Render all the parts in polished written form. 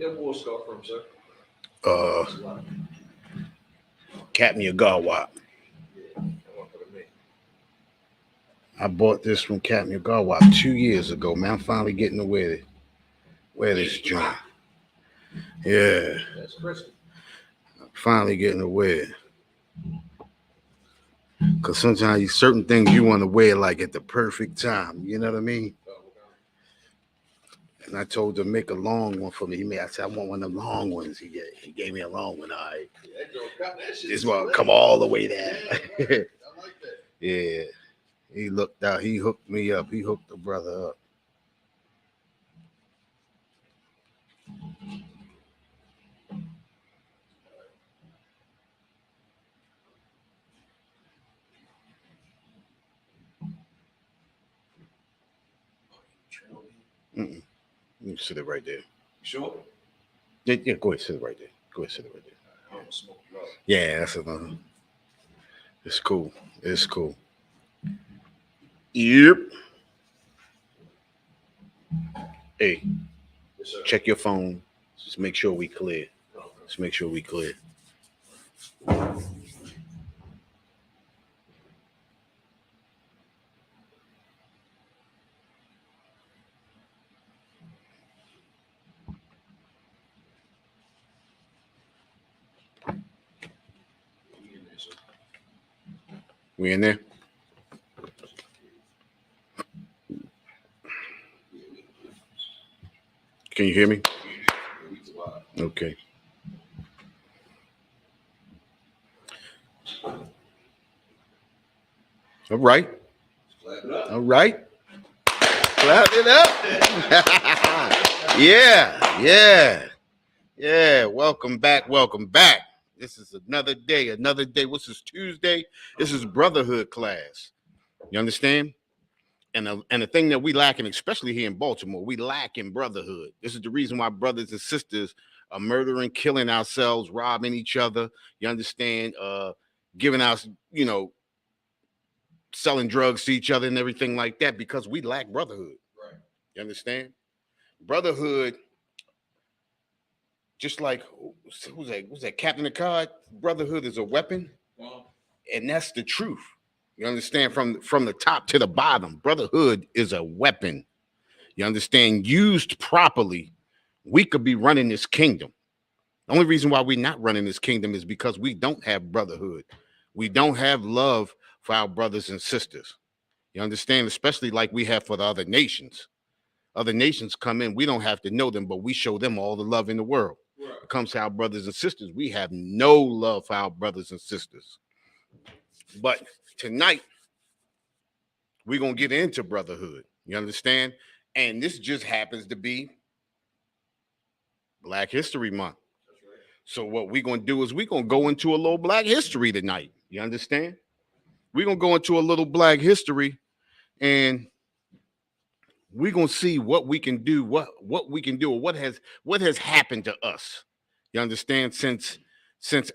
that war scar from, sir? Captain Yagawa. I bought this from Captain Yagawa 2 years ago, man. I'm finally getting to wear this joint. Yeah. That's crispy. Finally getting to wear it. Because sometimes certain things you want to wear like at the perfect time. You know what I mean? And I told him to make a long one for me. I said, I want one of them long ones. He gave me a long one. All right. This one come all the way there. I like that. Yeah. He looked out. He hooked me up. He hooked the brother up. Mm-mm. You sit it right there. Sure. Yeah, go ahead, sit it right there. Go ahead, sit it right there. I'm gonna smoke you up. Yeah, that's another. It's cool. It's cool. Yep. Hey, Yes, sir. check your phone. Just make sure we clear. Just make sure we clear. We in there? Can you hear me? Okay. All right. All right. Clap it up. Yeah. Welcome back. This is another day. What's this, Tuesday? This is Brotherhood class. You understand? And the thing that we lacking, especially here in Baltimore, we lack in brotherhood. This is the reason why brothers and sisters are murdering, killing ourselves, robbing each other. You understand? Giving us, selling drugs to each other and everything like that, because we lack brotherhood. Right. You understand? Brotherhood, just like who's that? Captain of Card. Brotherhood is a weapon, and that's the truth. You understand? From the top to the bottom, brotherhood is a weapon. You understand? Used properly, we could be running this kingdom. The only reason why we're not running this kingdom is because we don't have brotherhood. We don't have love for our brothers and sisters. You understand? Especially like we have for the other nations. Other nations come in, we don't have to know them, but we show them all the love in the world. Right. It comes to our brothers and sisters, we have no love for our brothers and sisters. But tonight, we're going to get into brotherhood. You understand? And this just happens to be Black History Month. That's right. So what we're going to do is we're going to go into a little Black history tonight. You understand? We're going to go into a little Black history, and we're going to see what we can do, what we can do, or what has happened to us. You understand? Since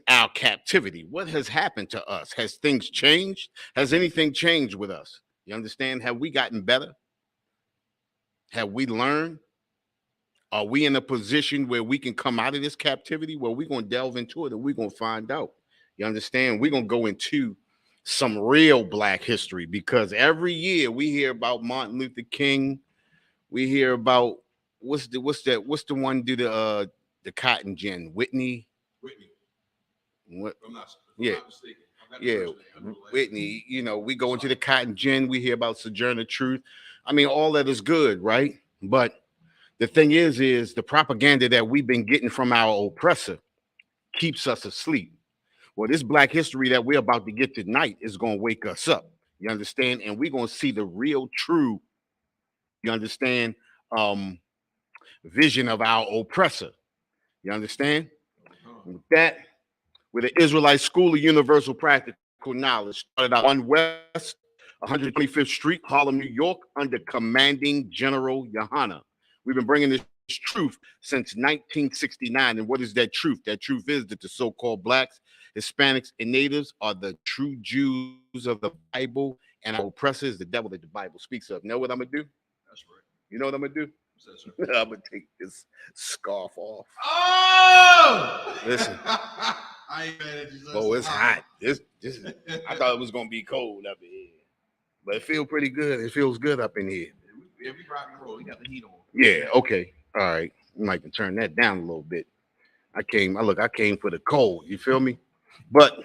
our captivity, what has happened to us? Has things changed? Has anything changed with us? You understand? Have we gotten better? Have we learned? Are we in a position where we can come out of this captivity? Well, we're going to delve into it and we're going to find out. You understand? We're going to go into some real Black history, because every year we hear about Martin Luther King. We hear about what's the one do the cotton gin? Whitney. What? I'm not mistaken. Whitney. We go into the cotton gin. We hear about Sojourner Truth. I mean, all that is good, right? But the thing is the propaganda that we've been getting from our oppressor keeps us asleep. Well, this Black history that we're about to get tonight is going to wake us up. You understand? And we're going to see the real, true, you understand, vision of our oppressor. You understand? With that, with the Israelite School of Universal Practical Knowledge, started out on West 125th Street, Harlem, New York, under Commanding General Yohana. We've been bringing this truth since 1969. And what is that truth? That truth is that the so-called Blacks, Hispanics, and Natives are the true Jews of the Bible, and our oppressor is the devil that the Bible speaks of. You know what I'm going to do? That's right. You know what I'm going to do? I'm gonna take this scarf off. Oh! Listen. I ain't mad at you. Oh, it's hot. This is, I thought it was gonna be cold up in here, but it feels pretty good. It feels good up in here. Yeah, we rock and roll. We got the heat on. Yeah. Okay. All right. You might can turn that down a little bit. I came for the cold. You feel me? But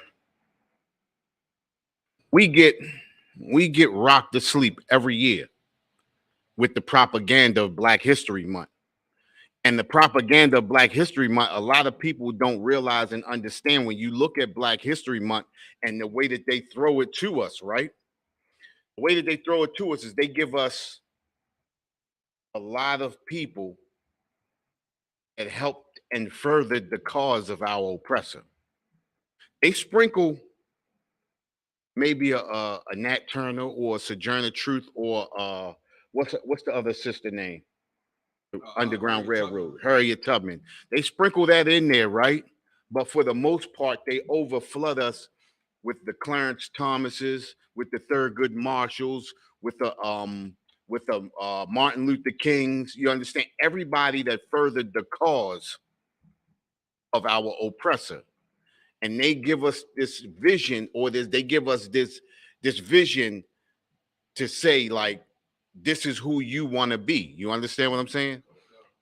we get rocked to sleep every year with the propaganda of Black History Month. And the propaganda of Black History Month, a lot of people don't realize and understand when you look at Black History Month and the way that they throw it to us, right? The way that they throw it to us is they give us a lot of people that helped and furthered the cause of our oppressor. They sprinkle maybe a Nat Turner or a Sojourner Truth or what's the other sister name? Underground Harriet Railroad, Tubman. Harriet Tubman. They sprinkle that in there, right? But for the most part, they overflood us with the Clarence Thomases, with the Thurgood Marshalls, with the Martin Luther Kings. You understand? Everybody that furthered the cause of our oppressor, and they give us this vision, or they give us this vision to say, like, this is who you want to be. You understand what I'm saying?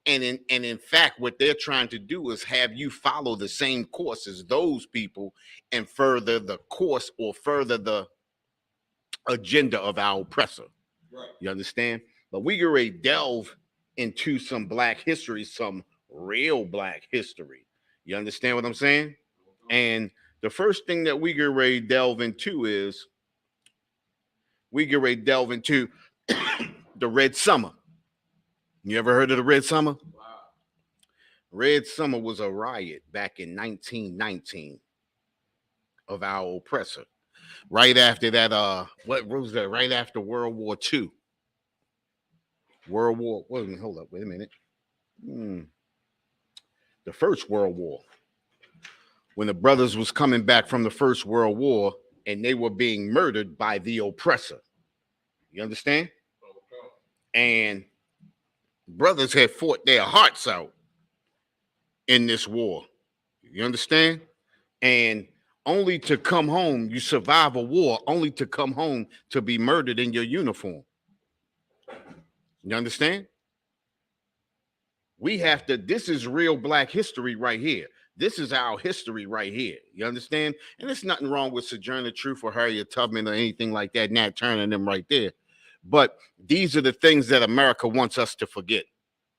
And in fact, what they're trying to do is have you follow the same course as those people and further the course or further the agenda of our oppressor. Right. You understand? But we can really delve into some Black history, some real Black history. You understand what I'm saying? And the first thing that we get ready to delve into is the Red Summer. You ever heard of the Red Summer? Wow. Red Summer was a riot back in 1919 of our oppressor. Right after that, what was that? Right after World War II. Hold up, wait a minute. The First World War. When the brothers was coming back from the First World War and they were being murdered by the oppressor. You understand? And brothers had fought their hearts out in this war. You understand? And only to come home, you survive a war, only to come home to be murdered in your uniform. You understand? We have to, this is real Black history right here. This is our history right here. You understand? And there's nothing wrong with Sojourner Truth or Harriet Tubman or anything like that, Nat Turner and them right there. But these are the things that America wants us to forget.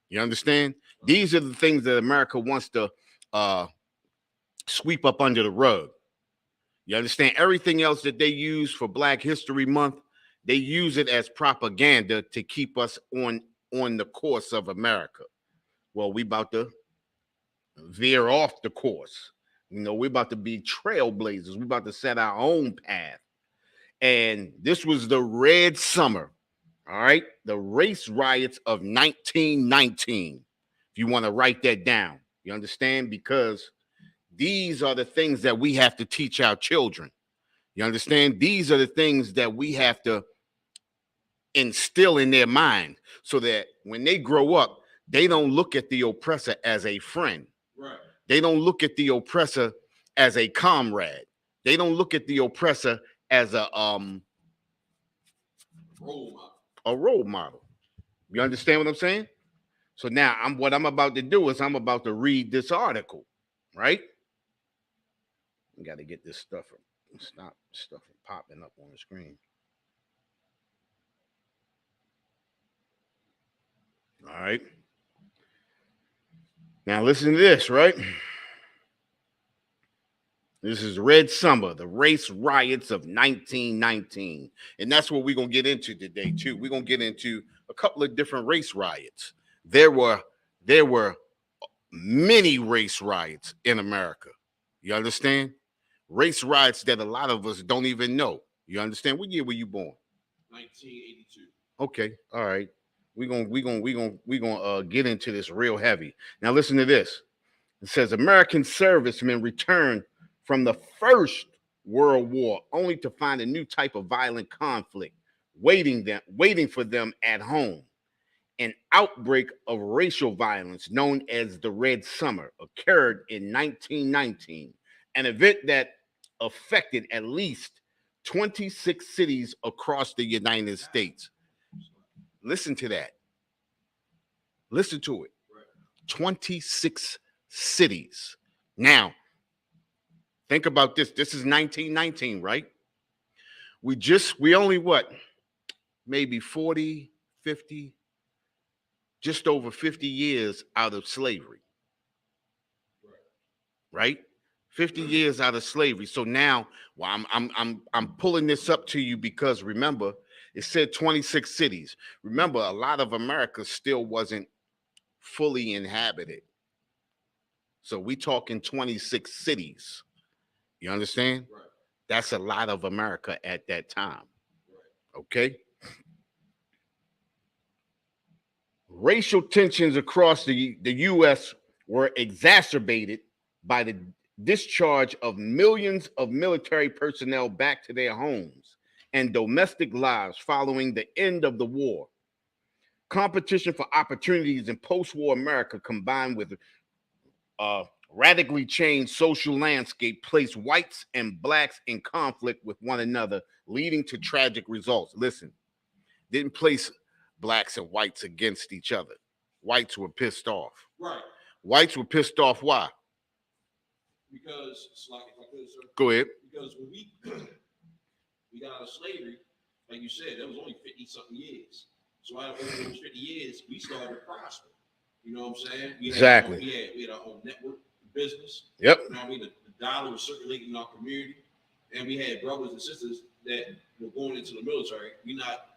You understand? These are the things that America wants to sweep up under the rug. You understand? Everything else that they use for Black History Month, they use it as propaganda to keep us on the course of America. Well, we about to veer off the course. You know, we're about to be trailblazers. We're about to set our own path. And this was the Red Summer, all right? The race riots of 1919. If you want to write that down, you understand? Because these are the things that we have to teach our children. You understand? These are the things that we have to instill in their mind so that when they grow up, they don't look at the oppressor as a friend. Right. They don't look at the oppressor as a comrade. They don't look at the oppressor as a role model. You understand what I'm saying? So now what I'm about to do is I'm about to read this article, right? I got to get this stuff stop stuff from popping up on the screen. All right. Now listen to this, right? This is Red Summer, the race riots of 1919. And that's what we're going to get into today, too. We're going to get into a couple of different race riots. There were many race riots in America. You understand? Race riots that a lot of us don't even know. You understand? What year were you born? 1982. Okay, all right. We're gonna get into this real heavy. Now listen to this. It says American servicemen return from the First World War only to find a new type of violent conflict waiting for them at home. An outbreak of racial violence known as the Red Summer occurred in 1919, an event that affected at least 26 cities across the United States. Listen to that. Listen to it. 26 cities. Now, think about this. This is 1919, right? We only what? Maybe 40, 50, just over 50 years out of slavery. Right? 50 years out of slavery. So now, well, I'm pulling this up to you because remember, it said 26 cities. Remember, a lot of America still wasn't fully inhabited. So we talking 26 cities. You understand? Right. That's a lot of America at that time. Right. Okay. Racial tensions across the U.S. were exacerbated by the discharge of millions of military personnel back to their homes and domestic lives following the end of the war. Competition for opportunities in post-war America combined with radically changed social landscape placed whites and blacks in conflict with one another, leading to tragic results. Listen, didn't place blacks and whites against each other. Whites were pissed off. Right. Whites were pissed off. Why? Because, it's like, if I could, sir. Go ahead. Because when we got out of slavery, like you said, that was only 50-something years. So out of over those 50 years, we started to prosper. You know what I'm saying? Exactly. We had our own network business. Yep. You know what I mean? The dollar was circulating in our community. And we had brothers and sisters that were going into the military. We're not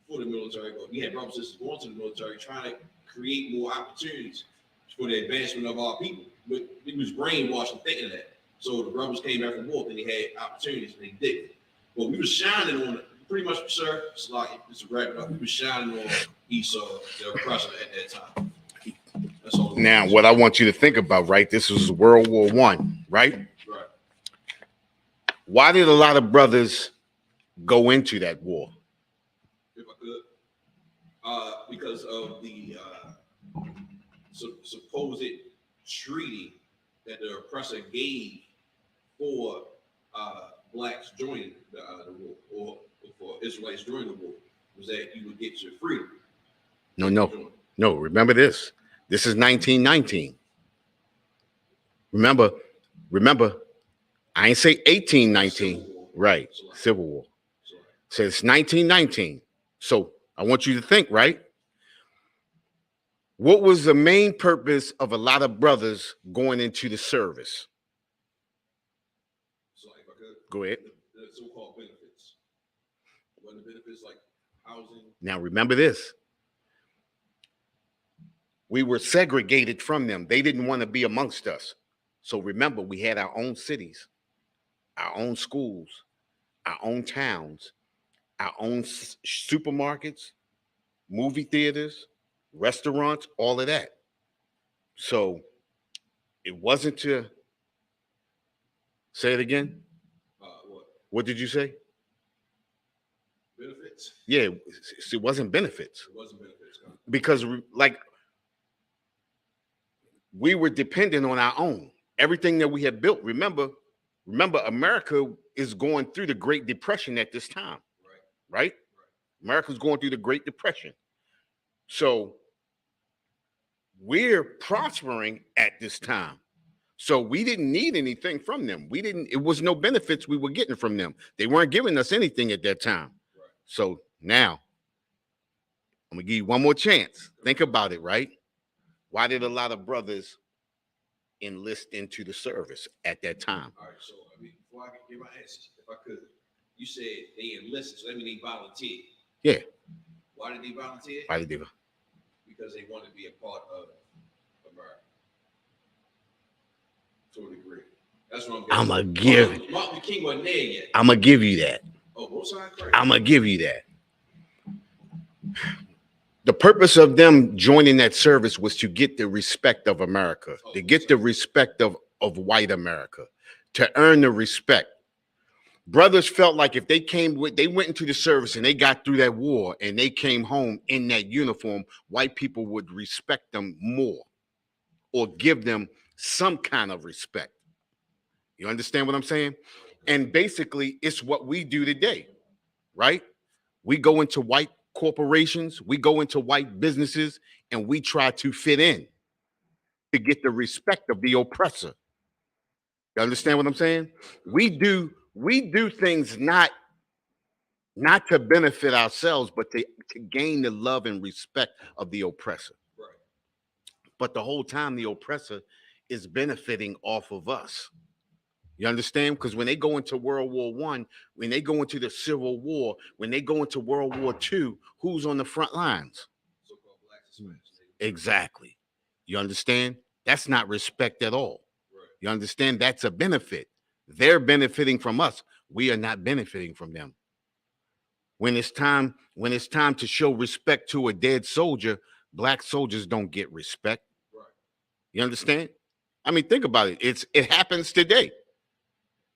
for the military, but we had brothers and sisters going to the military trying to create more opportunities for the advancement of our people. But it was brainwashed and thinking that. So the brothers came back from war and they had opportunities and they did it. But we were shining on it. Pretty much, sir, it's like, it's a wrap it up. We were shining on Esau, the oppressor at that time. That's all. Now, what I want you to think about, right? This was World War I, right? Right. Why did a lot of brothers go into that war? If I could, because of the supposed treaty that the oppressor gave for blacks joining the war, or for Israelites joining the war, was that you would get your freedom. No. Remember this. This is 1919. Remember. I ain't say 1819. Civil War. Right. Civil War. So it's 1919. So I want you to think, right? What was the main purpose of a lot of brothers going into the service? So if I could, go ahead. The so-called benefits. What the benefits like housing? Now remember this. We were segregated from them. They didn't want to be amongst us. So remember, we had our own cities, our own schools, our own towns, our own supermarkets, movie theaters, restaurants, all of that. So it wasn't to say it again. What did you say? Benefits? Yeah, it wasn't benefits. It wasn't benefits. Because like we were dependent on our own. Everything that we had built. Remember, America is going through the Great Depression at this time. Right? America's going through the Great Depression. So we're prospering at this time. So we didn't need anything from them. It was no benefits we were getting from them. They weren't giving us anything at that time. Right. So now I'm gonna give you one more chance. Think about it, right? Why did a lot of brothers enlist into the service at that time? All right, so I mean, before I can give my answers, if I could, you said they enlisted, so that means they volunteered. Yeah. Why did they volunteer? Because they want to be a part of America. To a degree. That's what I'm gonna give. Martin Luther King wasn't there yet. I'm gonna give you that. Oh, both sides crazy. I'm gonna give you that. The purpose of them joining that service was to get the respect of America, to get the respect of white America, to earn the respect. Brothers felt like if they went into the service and they got through that war and they came home in that uniform, white people would respect them more or give them some kind of respect. You understand what I'm saying? And basically, it's what we do today, right? We go into white corporations, we go into white businesses, and we try to fit in to get the respect of the oppressor. You understand what I'm saying? We do things not to benefit ourselves, but to gain the love and respect of the oppressor. Right. But the whole time the oppressor is benefiting off of us. You understand? Because when they go into World War I, when they go into the Civil War, when they go into World War II, who's on the front lines? So-called blacks and Spanish. Exactly. You understand? That's not respect at all. Right. You understand? That's a benefit. They're benefiting from us. We are not benefiting from them. When it's time to show respect to a dead soldier, black soldiers don't get respect. Right. You understand? I mean, think about it. It happens today.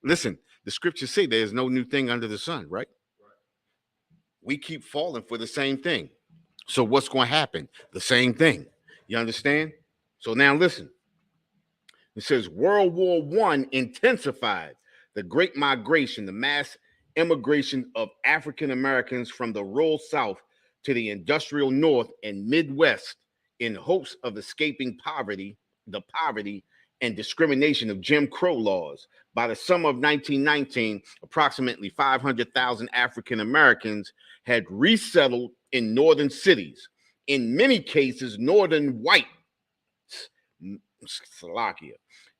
Listen, the scriptures say there's no new thing under the sun, right? Right. We keep falling for the same thing. So what's going to happen? The same thing. You understand? So now listen. It says World War I intensified the Great Migration, the mass immigration of African Americans from the rural South to the industrial North and Midwest in hopes of escaping the poverty and discrimination of Jim Crow laws. By the summer of 1919, approximately 500,000 African Americans had resettled in northern cities. In many cases, northern whites, Slovakia.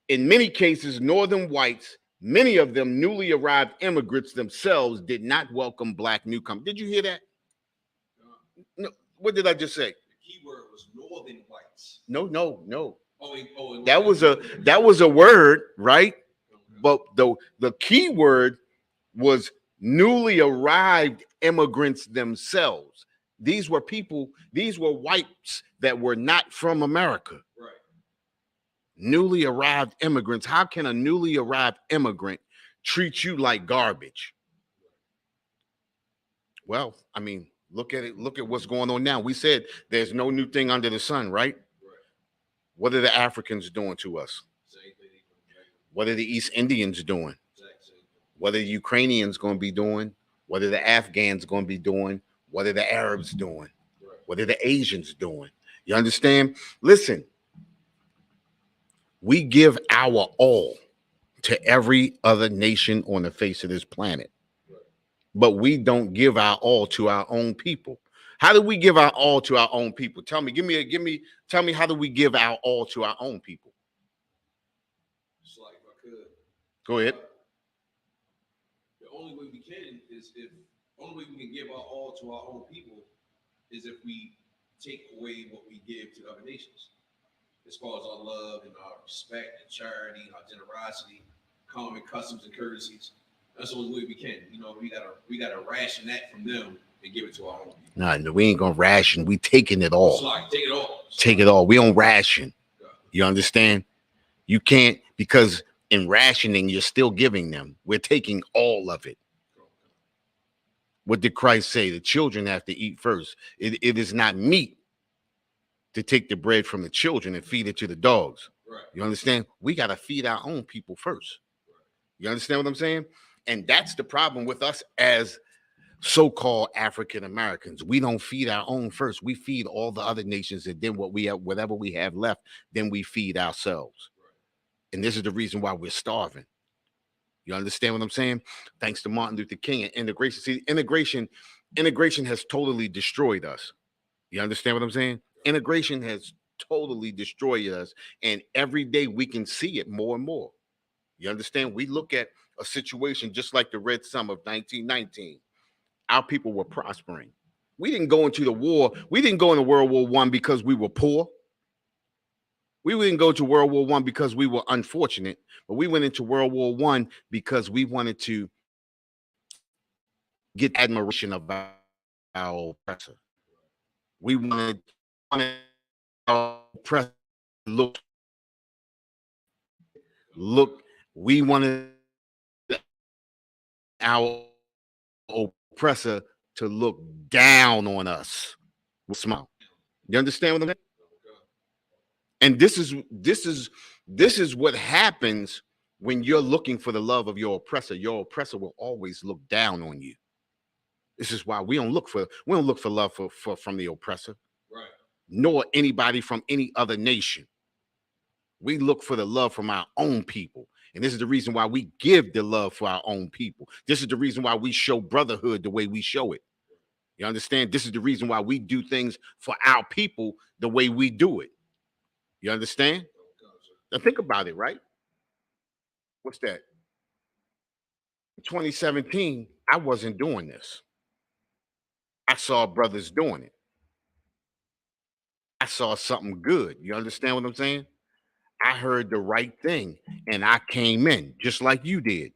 In many cases, northern whites, many of them newly arrived immigrants themselves, did not welcome black newcomers. Did you hear that? No. What did I just say? The key word was northern whites. No. Oh, that was a word, right? But the key word was newly arrived immigrants themselves. These were whites that were not from America. Right. Newly arrived immigrants. How can a newly arrived immigrant treat you like garbage? Well, I mean, look at it. Look at what's going on now. We said there's no new thing under the sun, right? What are the Africans doing to us? What are the East Indians doing? What are the Ukrainians going to be doing? What are the Afghans going to be doing? What are the Arabs doing? What are the Asians doing? You understand? Listen, we give our all to every other nation on the face of this planet, but we don't give our all to our own people. How do we give our all to our own people? Tell me, tell me, how do we give our all to our own people? Just like if I could. Go ahead. The only way we can give our all to our own people is if we take away what we give to other nations. As far as our love and our respect and charity and our generosity, common customs and courtesies. That's the only way we can. You know, we gotta ration that from them and give it to our own people. No, we ain't gonna ration. We taking it all. So like, take it all. Take it all. We don't ration. You understand? You can't, because in rationing, you're still giving them. We're taking all of it. What did Christ say? The children have to eat first. It is not meat to take the bread from the children and feed it to the dogs. Right. You understand? We got to feed our own people first. You understand what I'm saying? And that's the problem with us as so-called African Americans. We don't feed our own first. We feed all the other nations, and then whatever we have left, then we feed ourselves. And this is the reason why we're starving. You understand what I'm saying? Thanks to Martin Luther King and integration. See, integration has totally destroyed us. You understand what I'm saying? Integration has totally destroyed us, and every day we can see it more and more. You understand? We look at a situation just like the Red Summer of 1919. Our people were prospering. We didn't go into the war. We didn't go into World War I because we were poor. We didn't go to World War I because we were unfortunate, but we went into World War I because we wanted to get admiration of our oppressor. We wanted our oppressor look. We wanted our oppressor to look down on us with a smile. You understand what I'm saying? And this is what happens when you're looking for the love of your oppressor. Your oppressor will always look down on you. This is why we don't look for love from the oppressor, right, nor anybody from any other nation. We look for the love from our own people. And this is the reason why we give the love for our own people. This is the reason why we show brotherhood the way we show it. You understand? This is the reason why we do things for our people the way we do it. You understand? Now think about it, right? What's that? 2017, I wasn't doing this. I saw brothers doing it. I saw something good. You understand what I'm saying? I heard the right thing and I came in just like you did.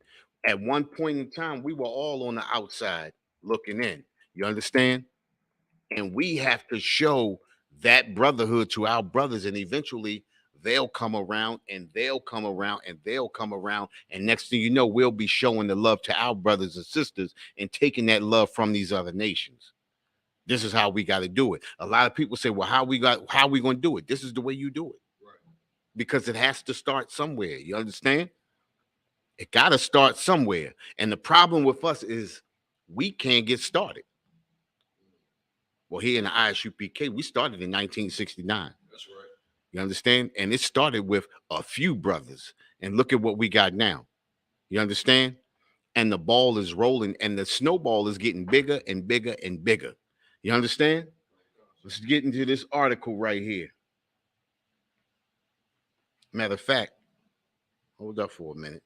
At one point in time, we were all on the outside looking in. You understand? And we have to show that brotherhood to our brothers, and eventually they'll come around and they'll come around and they'll come around. And next thing you know, we'll be showing the love to our brothers and sisters and taking that love from these other nations. This is how we got to do it. A lot of people say, well, how we going to do it? This is the way you do it. right. Because it has to start somewhere. You understand? It got to start somewhere. And the problem with us is we can't get started. Well, here in the Isupk, we started in 1969. That's right. You understand? And it started with a few brothers. And look at what we got now. You understand? And the ball is rolling and the snowball is getting bigger and bigger and bigger. You understand? Let's get into this article right here. Matter of fact, hold up for a minute.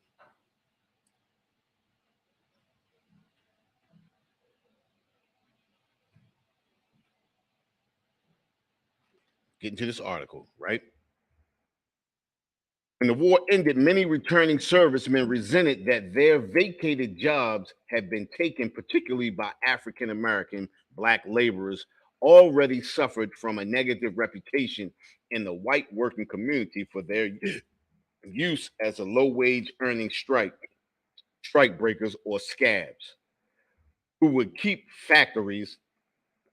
Get into this article, right? When the war ended, many returning servicemen resented that their vacated jobs had been taken, particularly by African American black laborers already suffered from a negative reputation in the white working community for their use as a low-wage earning strike breakers or scabs, who would keep factories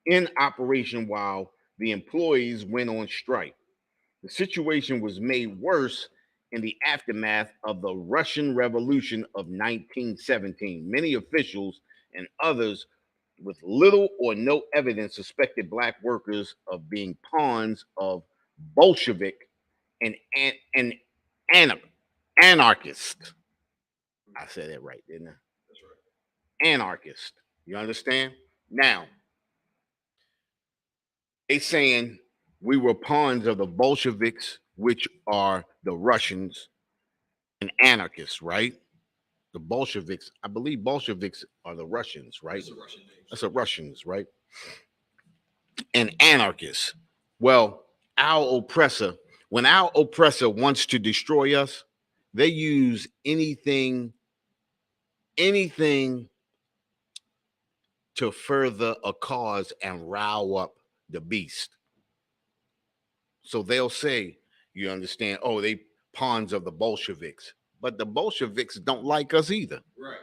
in operation while the employees went on strike. The situation was made worse in the aftermath of the Russian Revolution of 1917. Many officials and others with little or no evidence suspected black workers of being pawns of Bolshevik and anarchist. I said that right, didn't I? That's right. Anarchist. You understand? Now, they saying we were pawns of the Bolsheviks, which are the Russians, and anarchists, right? The Bolsheviks, I believe Bolsheviks are the Russians, right? That's a Russian name. That's the Russians, right? And anarchists. Well, our oppressor, when our oppressor wants to destroy us, they use anything to further a cause and rile up the beast. So they'll say, you understand, oh, they pawns of the Bolsheviks. But the Bolsheviks don't like us either. Right.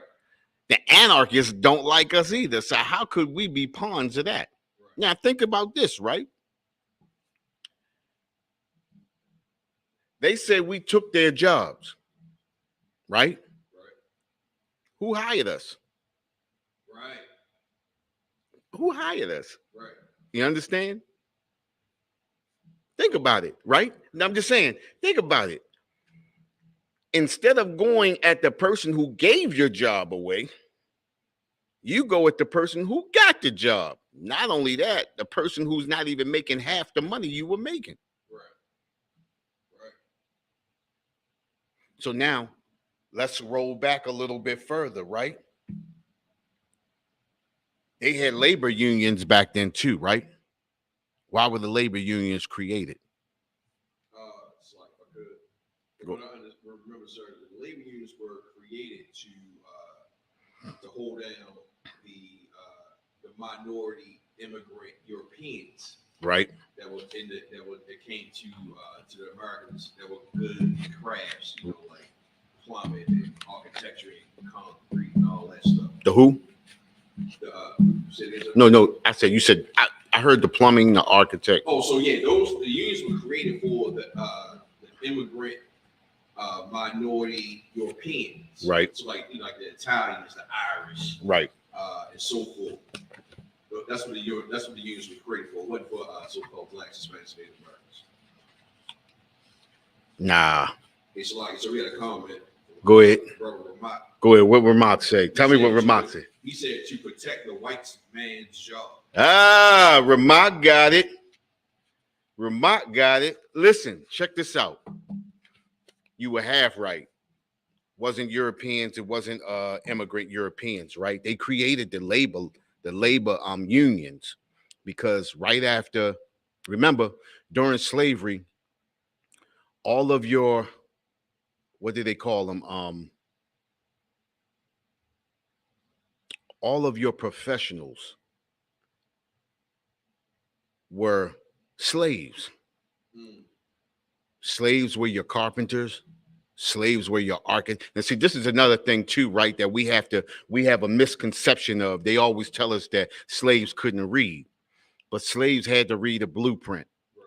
The anarchists don't like us either. So how could we be pawns of that? Right. Now think about this, right? They say we took their jobs, right? Right. Who hired us? Right. Who hired us? Right. You understand? Think about it, right? Now, I'm just saying, think about it. Instead of going at the person who gave your job away, you go at the person who got the job. Not only that, the person who's not even making half the money you were making. Right. Right. So now let's roll back a little bit further, right? They had labor unions back then too, right? Why were the labor unions created? So if I could, when I remember, sir, the labor unions were created to hold down the minority immigrant Europeans, right? That came to the Americans that were good crafts, like plumbing and architecture and concrete and all that stuff. The who? The, No. I said you said I heard the plumbing, the architect. Oh, so yeah, the unions were created for the immigrant minority Europeans. Right. So like the Italians, the Irish. Right. And so forth. That's what the unions were created for. It wasn't for so-called blacks, Hispanics, Native Americans. Nah. So we had a comment. Go ahead. Ramak. Go ahead. What Ramak say? Tell me what Ramak said. He said to protect the white man's job. Ramak got it. Ramak got it. Listen, check this out. You were half right. Wasn't Europeans, it wasn't immigrant Europeans, right? They created the labor unions because right after, remember, during slavery, all of your, what do they call them? All of your professionals were slaves. Slaves were your carpenters. Slaves were your architects. And see, this is another thing too, right? That we have a misconception of. They always tell us that slaves couldn't read, but slaves had to read a blueprint. Right.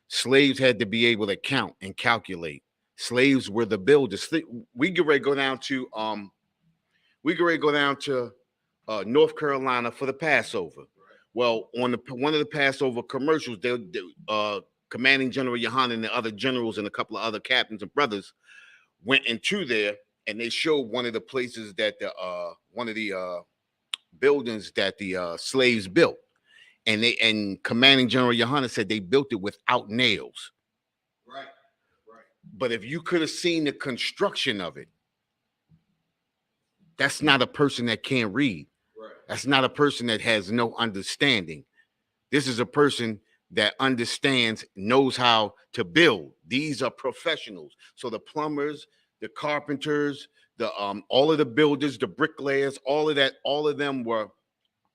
Slaves had to be able to count and calculate. Slaves were the builders. We get ready to go down to North Carolina for the Passover. Right. Well, on one of the Passover commercials, Commanding General Yohanan and the other generals and a couple of other captains and brothers went into there, and they showed one of the places that one of the buildings that the slaves built, and Commanding General Yohanan said they built it without nails. Right. But if you could have seen the construction of it, that's not a person that can't read. Right. That's not a person that has no understanding. This is a person that understands, knows how to build. These are professionals. So the plumbers, the carpenters, the all of the builders, the bricklayers, all of them were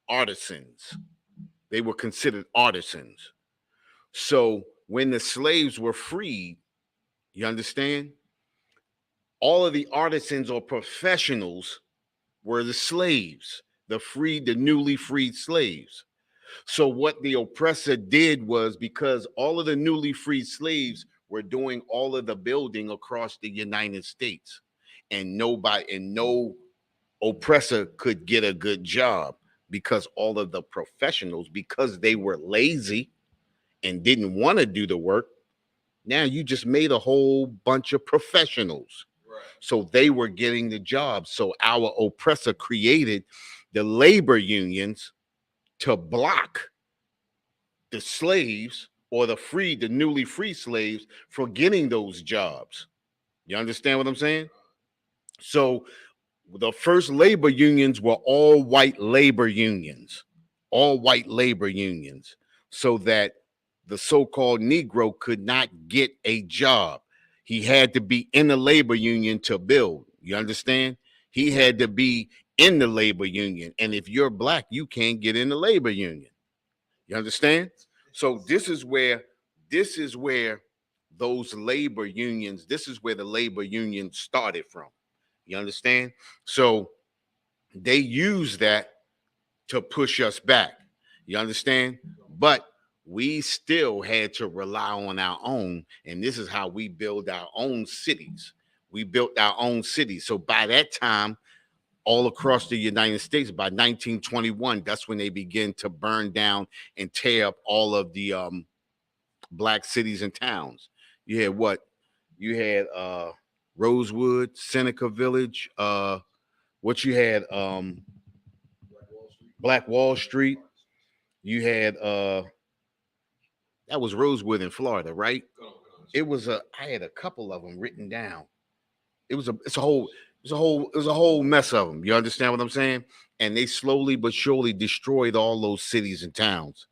artisans. They were considered artisans. So when the slaves were freed, you understand? All of the artisans or professionals were the slaves, the newly freed slaves. So what the oppressor did was, because all of the newly freed slaves were doing all of the building across the United States, and no oppressor could get a good job, because all of the professionals, because they were lazy and didn't want to do the work, now you just made a whole bunch of professionals. Right. So they were getting the job. So our oppressor created the labor unions to block the slaves or the newly free slaves from getting those jobs. You understand what I'm saying? So the first labor unions were all white labor unions, so that the so-called Negro could not get a job. He had to be in the labor union to build. You understand? He had to be in the labor union. And if you're black, you can't get in the labor union. You understand? So this is where those labor unions, this is where the labor union started from. You understand? So they use that to push us back. You understand? But we still had to rely on our own. And this is how we build our own cities. We built our own cities. So by that time, all across the United States, by 1921, that's when they begin to burn down and tear up all of the black cities and towns. You had what? You had Rosewood, Seneca Village. What you had? Black Wall Street. You had that was Rosewood in Florida, right? It was I had a couple of them written down. It's a whole mess of them. You understand what I'm saying? And they slowly but surely destroyed all those cities and towns.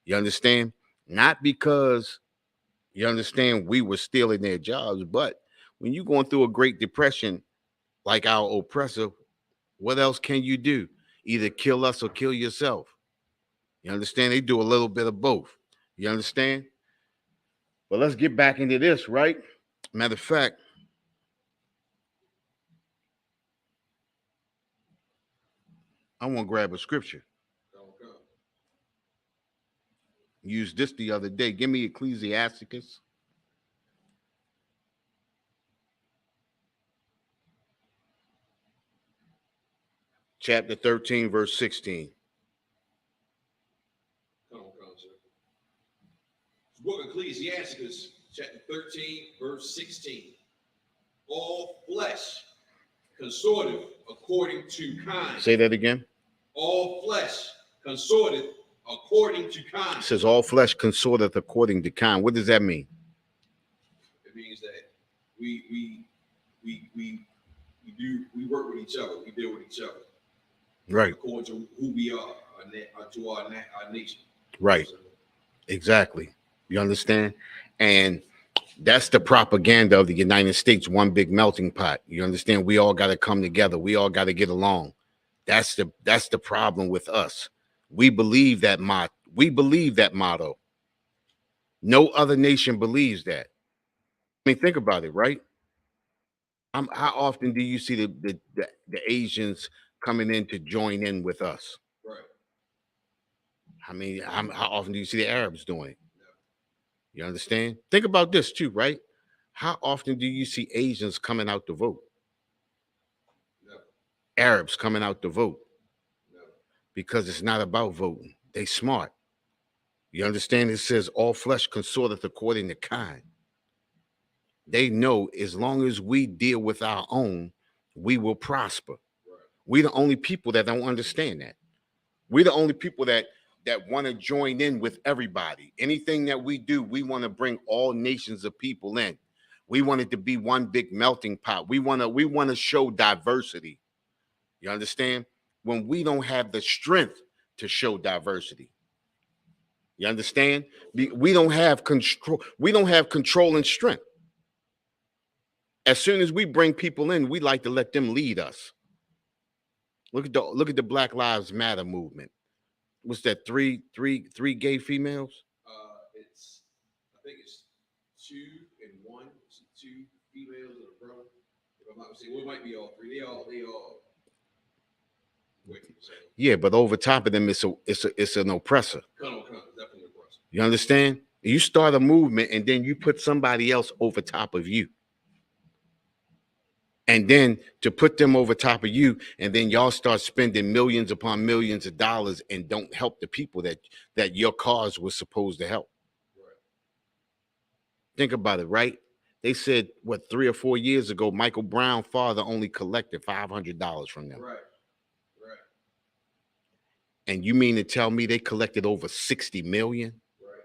You understand? Not because, you understand, we were stealing their jobs, but when you're going through a Great Depression like our oppressor, what else can you do? Either kill us or kill yourself. You understand? They do a little bit of both. You understand? But let's get back into this, right? Matter of fact, I want to grab a scripture. Okay. Used this the other day. Give me Ecclesiasticus. Chapter 13, verse 16. Come on, sir. The book of Ecclesiasticus, chapter 13, verse 16. All flesh consorteth according to kind. Say that again. All flesh consorteth according to kind. It says all flesh consorteth according to kind. What does that mean? It means that we work with each other. We deal with each other. Right. According to who we are, to our nation. Right. Exactly. You understand? And that's the propaganda of the United States, one big melting pot. You understand? We all got to come together. We all got to get along. That's the problem with us. We believe that motto. No other nation believes that. I mean, think about it, right? How often do you see the Asians coming in to join in with us? Right. I mean, how often do you see the Arabs doing it? You understand? Think about this too, right? How often do you see Asians coming out to vote? No. Arabs coming out to vote? No. Because it's not about voting. They smart. You understand? It says all flesh consorteth according to kind. They know as long as we deal with our own, we will prosper. Right. We're the only people that don't understand that. We're the only people that want to join in with everybody. Anything that we do, we want to bring all nations of people in. We want it to be one big melting pot. We want to show diversity. You understand? When we don't have the strength to show diversity. You understand? We don't have control. We don't have control and strength. As soon as we bring people in, we like to let them lead us. Look at the Black Lives Matter movement. What's that? Three gay females? I think it's 2 and 1. It's 2 females and a brother. If I'm not mistaken, well, it might be all 3. They all. Wicked, so. Yeah, but over top of them, it's an oppressor. Definitely an oppressor. You understand? You start a movement and then you put somebody else over top of you. And then to put them over top of you, and then y'all start spending millions upon millions of dollars and don't help the people that your cause was supposed to help. Right. Think about it, right? They said, 3 or 4 years ago, Michael Brown's father only collected $500 from them. Right. And you mean to tell me they collected over 60 million? Right.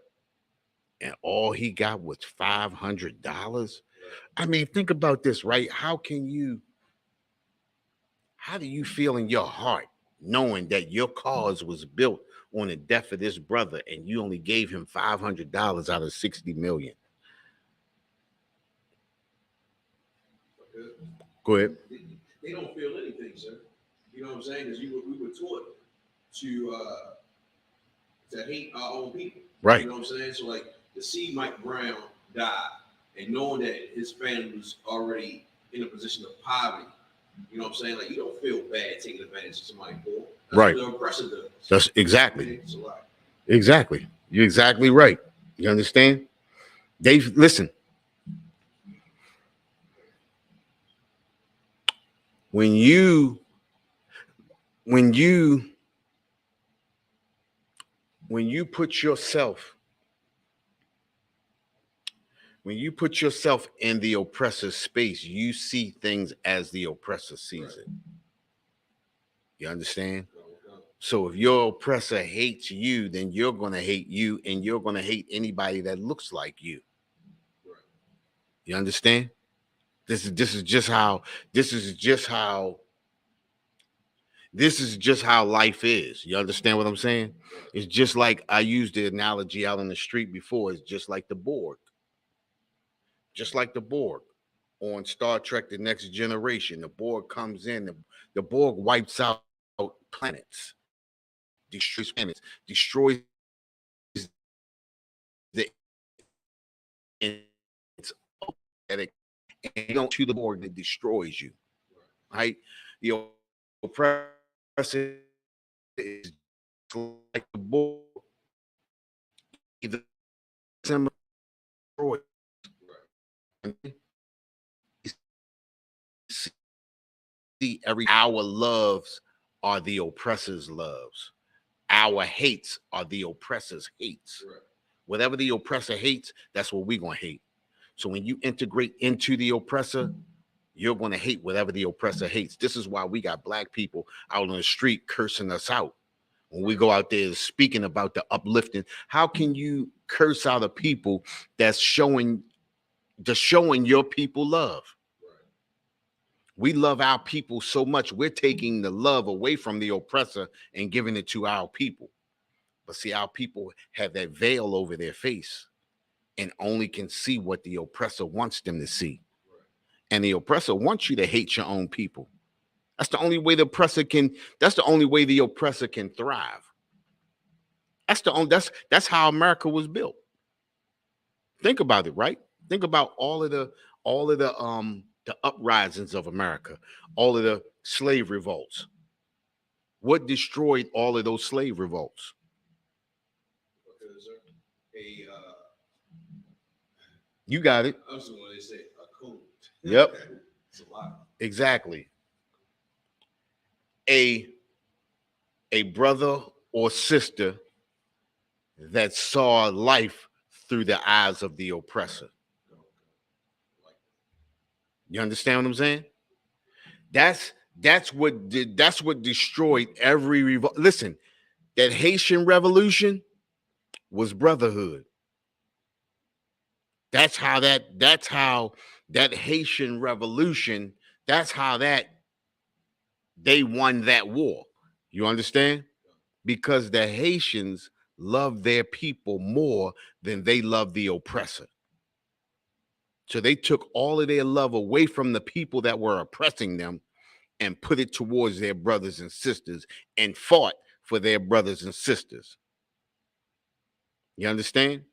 And all he got was $500? Right. I mean, think about this, right? How do you feel in your heart knowing that your cause was built on the death of this brother and you only gave him $500 out of 60 million? Go ahead. They don't feel anything, sir. You know what I'm saying? Because we were taught to hate our own people. Right. You know what I'm saying? So like to see Mike Brown die and knowing that his family was already in a position of poverty, you know what I'm saying? Like you don't feel bad taking advantage of somebody poor. That's right. What the oppressor does. That's exactly. Exactly. You're exactly right. You understand? Dave, listen. When you put yourself in the oppressor's space, you see things as the oppressor sees it. You understand? So if your oppressor hates you, then you're going to hate you, and you're going to hate anybody that looks like you. You understand? This is just how life is. You understand what I'm saying? It's just like I used the analogy out on the street before. It's just like the Borg. Just like the Borg on Star Trek: The Next Generation. The Borg comes in, the Borg wipes out planets, destroys the it's and you don't to the Borg that destroys you. Right? The oppressor is like the board, either destroy. See, our loves are the oppressor's loves. Our hates are the oppressor's hates. Right. Whatever the oppressor hates, that's what we're going to hate. So when you integrate into the oppressor, you're going to hate whatever the oppressor hates. This is why we got black people out on the street cursing us out. When we go out there speaking about the uplifting, how can you curse out a people that's showing your people love? We love our people so much, we're taking the love away from the oppressor and giving it to our people. But see, our people have that veil over their face and only can see what the oppressor wants them to see. And the oppressor wants you to hate your own people. That's the only way the oppressor can thrive. That's how America was built. Think about it, right? Think about all of the uprisings of America, all of the slave revolts. What destroyed all of those slave revolts? You got it. I was the one they say a code. Yep. It's a lot. Exactly. A brother or sister that saw life through the eyes of the oppressor. You understand what I'm saying? That's what destroyed every revolt. Listen, that Haitian revolution was brotherhood. That's how that Haitian revolution, that's how they won that war. You understand? Because the Haitians love their people more than they love the oppressor. So they took all of their love away from the people that were oppressing them and put it towards their brothers and sisters and fought for their brothers and sisters. You understand?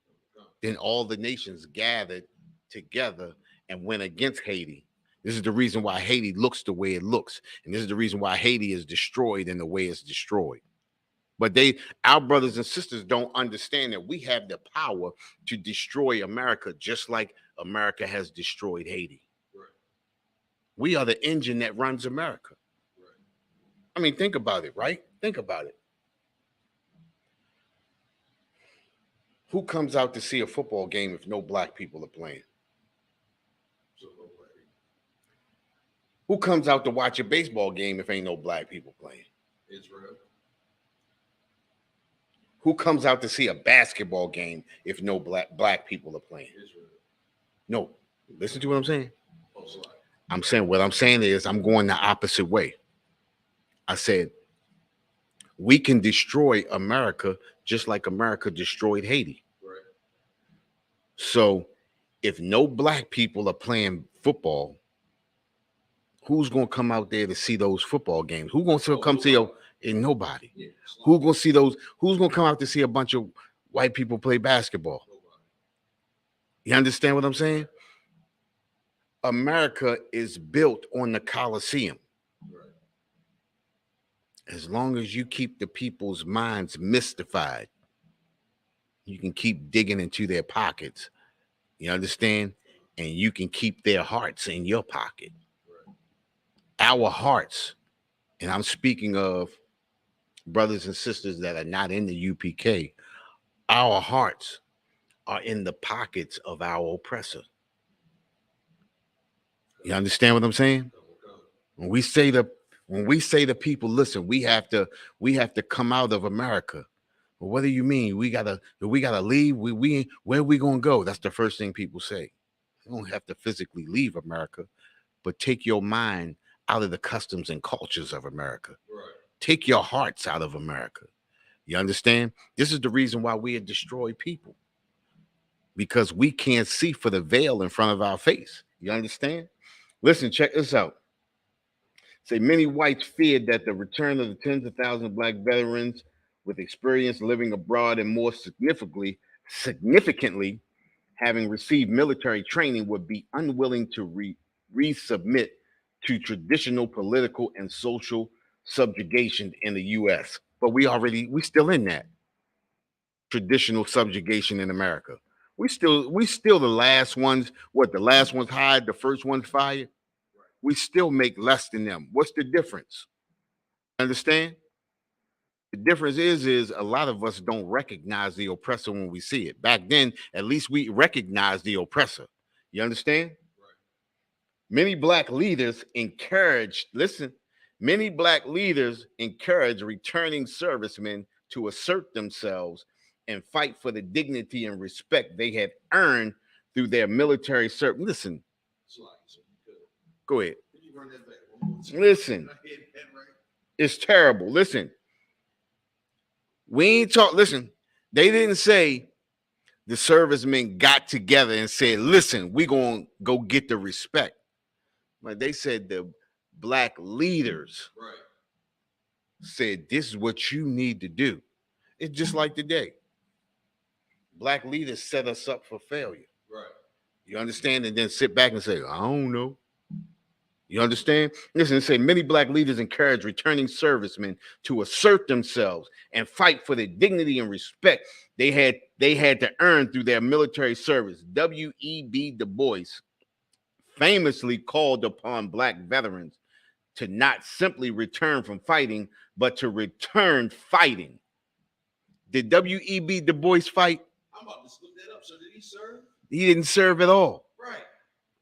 Then all the nations gathered together and went against Haiti. This is the reason why Haiti looks the way it looks. And this is the reason why Haiti is destroyed in the way it's destroyed. But our brothers and sisters don't understand that we have the power to destroy America just like America has destroyed Haiti. Right. We are the engine that runs America. Right. I mean, think about it, right? Think about it. Who comes out to see a football game if no black people are playing? Who comes out to watch a baseball game if ain't no black people playing? Israel. Who comes out to see a basketball game if no black people are playing? Israel. No, listen to what I'm saying. What I'm saying is I'm going the opposite way. I said we can destroy America just like America destroyed Haiti. Right. So if no black people are playing football, who's going to come out there to see those football games? Who's going to come see nobody? Yeah, who's going to see those? Who's going to come out to see a bunch of white people play basketball? You understand what I'm saying? America is built on the Coliseum. Right. As long as you keep the people's minds mystified, you can keep digging into their pockets. You understand? And you can keep their hearts in your pocket. Right. Our hearts, and I'm speaking of brothers and sisters that are not in the UPK, our hearts are in the pockets of our oppressor. You understand what I'm saying? When we say to people, listen, we have to come out of America. Well, what do you mean? We gotta leave. Where are we gonna go? That's the first thing people say. You don't have to physically leave America, but take your mind out of the customs and cultures of America. Right. Take your hearts out of America. You understand? This is the reason why we are destroyed people. Because we can't see for the veil in front of our face. You understand? Listen, check this out. Say many whites feared that the return of the tens of thousands of black veterans with experience living abroad and more significantly having received military training would be unwilling to resubmit to traditional political and social subjugation in the U.S. but we still in that traditional subjugation in America. We still the last ones. What, the last ones hired, the first ones fired? We still make less than them. What's the difference? Understand? The difference is a lot of us don't recognize the oppressor when we see it. Back then, at least we recognized the oppressor. You understand? Many black leaders encouraged, listen, many black leaders encourage returning servicemen to assert themselves and fight for the dignity and respect they had earned through their military service. Listen, go ahead. Listen, it's terrible. Listen, we ain't talk. Listen, they didn't say the servicemen got together and said, listen, we're going to go get the respect. But they said the black leaders said, this is what you need to do. It's just like today. Black leaders set us up for failure. Right. You understand? And then sit back and say, I don't know. You understand? Listen, it say many black leaders encourage returning servicemen to assert themselves and fight for the dignity and respect they had to earn through their military service. W.E.B. Du Bois famously called upon black veterans to not simply return from fighting, but to return fighting. Did W.E.B. Du Bois fight? I'm about to look that up. So did he serve? He didn't serve at all. Right.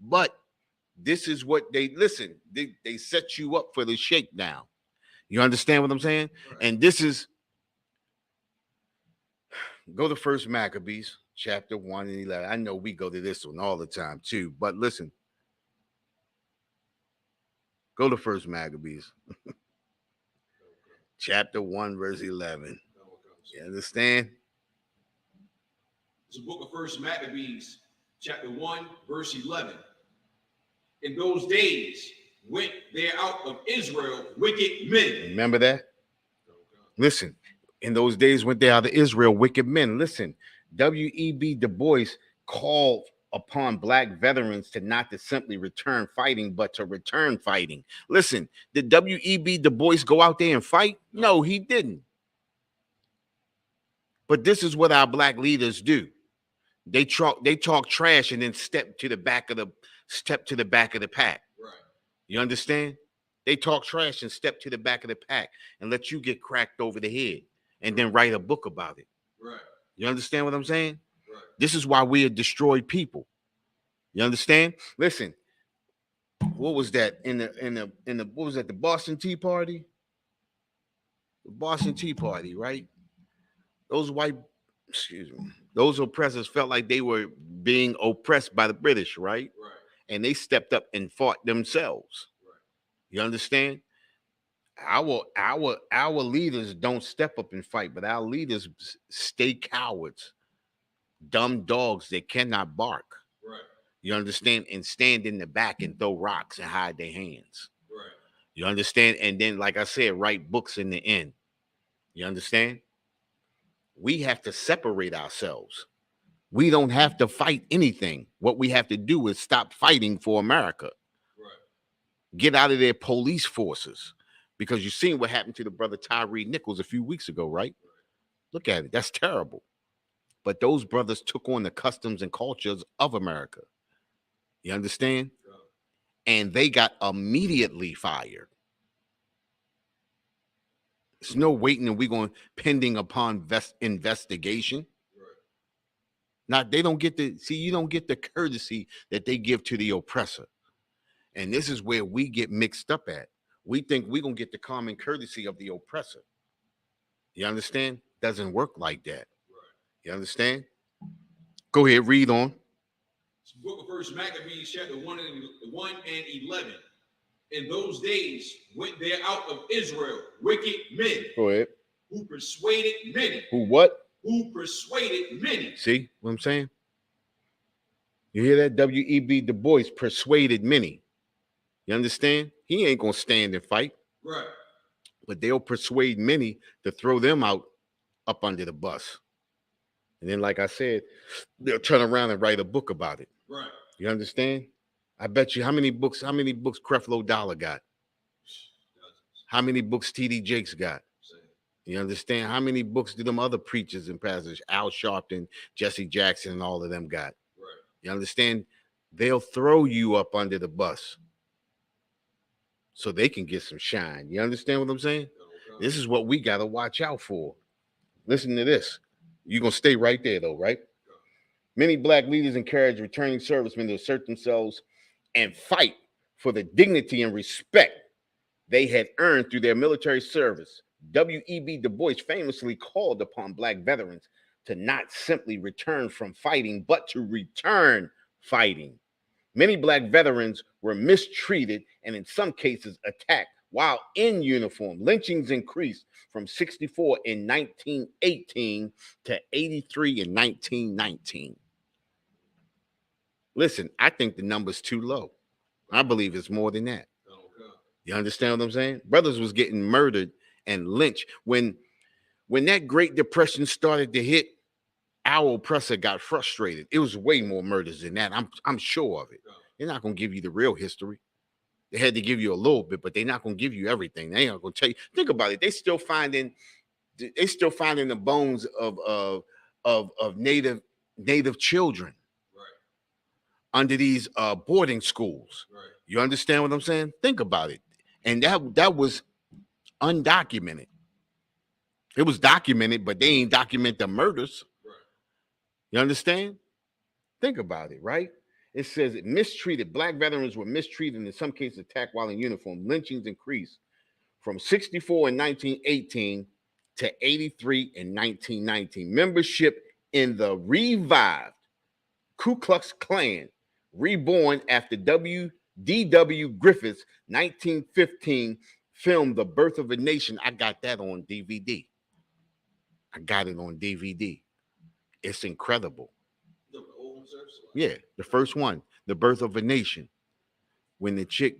But this is what they set you up for the shakedown. You understand what I'm saying? Right. And this is, go to First Maccabees, chapter 1 and 11. I know we go to this one all the time too, but listen. Go to First Maccabees, chapter 1, verse 11. You understand? It's the book of First Maccabees, chapter 1, verse 11. In those days went there out of Israel wicked men. Remember that? Listen, in those days went there out of Israel wicked men. Listen, W.E.B. Du Bois called upon black veterans to not to simply return fighting, but to return fighting. Listen, did W.E.B. Du Bois go out there and fight? No, he didn't. But this is what our black leaders do. They talk trash and then step to the back of the pack. Right. You understand? They talk trash and step to the back of the pack and let you get cracked over the head and then write a book about it. Right. You understand what I'm saying? Right. This is why we are destroyed people. You understand? Listen, what was that in the what was that, the Boston Tea Party? The Boston Tea Party, right? Those those oppressors felt like they were being oppressed by the British, right? Right. And they stepped up and fought themselves. Right. You understand? Our leaders don't step up and fight, but our leaders stay cowards, dumb dogs that cannot bark. Right. You understand? And stand in the back and throw rocks and hide their hands. Right. You understand? And then, like I said, write books in the end. You understand? We have to separate ourselves. We don't have to fight anything. What we have to do is stop fighting for America. Right. Get out of their police forces. Because you've seen what happened to the brother Tyree Nichols a few weeks ago, right? Look at it. That's terrible. But those brothers took on the customs and cultures of America. You understand? Yeah. And they got immediately fired. There's no waiting and we're going pending upon investigation. Now, they don't get you don't get the courtesy that they give to the oppressor. And this is where we get mixed up at. We think we're going to get the common courtesy of the oppressor. You understand? Doesn't work like that. Right. You understand? Go ahead, read on. It's the book of First Maccabees, chapter 1 and 11. In those days went there out of Israel wicked men. Go ahead. Who persuaded many. Who what? Who persuaded many. See what I'm saying? You hear that? W.E.B. Du Bois persuaded many. You understand? He ain't going to stand and fight. Right. But they'll persuade many to throw them out up under the bus. And then, like I said, they'll turn around and write a book about it. Right. You understand? I bet you how many books Creflo Dollar got? How many books T.D. Jakes got? You understand? How many books do them other preachers and pastors, Al Sharpton, Jesse Jackson, and all of them got? Right. You understand? They'll throw you up under the bus so they can get some shine. You understand what I'm saying? Okay. This is what we got to watch out for. Listen to this. You're going to stay right there, though, right? Many black leaders encourage returning servicemen to assert themselves and fight for the dignity and respect they had earned through their military service. W.E.B. Du Bois famously called upon black veterans to not simply return from fighting, but to return fighting. Many black veterans were mistreated and in some cases attacked while in uniform. Lynchings increased from 64 in 1918 to 83 in 1919. Listen, I think the number's too low. I believe it's more than that. Okay. You understand what I'm saying? Brothers was getting murdered and lynched. When that Great Depression started to hit, our oppressor got frustrated. It was way more murders than that. I'm sure of it. They're not going to give you the real history. They had to give you a little bit, but they're not going to give you everything. They ain't going to tell you. Think about it. They still finding the bones of native children under these boarding schools. Right. You understand what I'm saying? Think about it. And that was undocumented. It was documented, but they ain't document the murders. Right. You understand? Think about it, right? It says it mistreated. Black veterans were mistreated, in some cases attacked while in uniform. Lynchings increased from 64 in 1918 to 83 in 1919. Membership in the revived Ku Klux Klan, reborn after D.W. Griffith's 1915 film, The Birth of a Nation. I got that on DVD. I got it on DVD. It's incredible. The old one, sir? Yeah, the first one, The Birth of a Nation. When the chick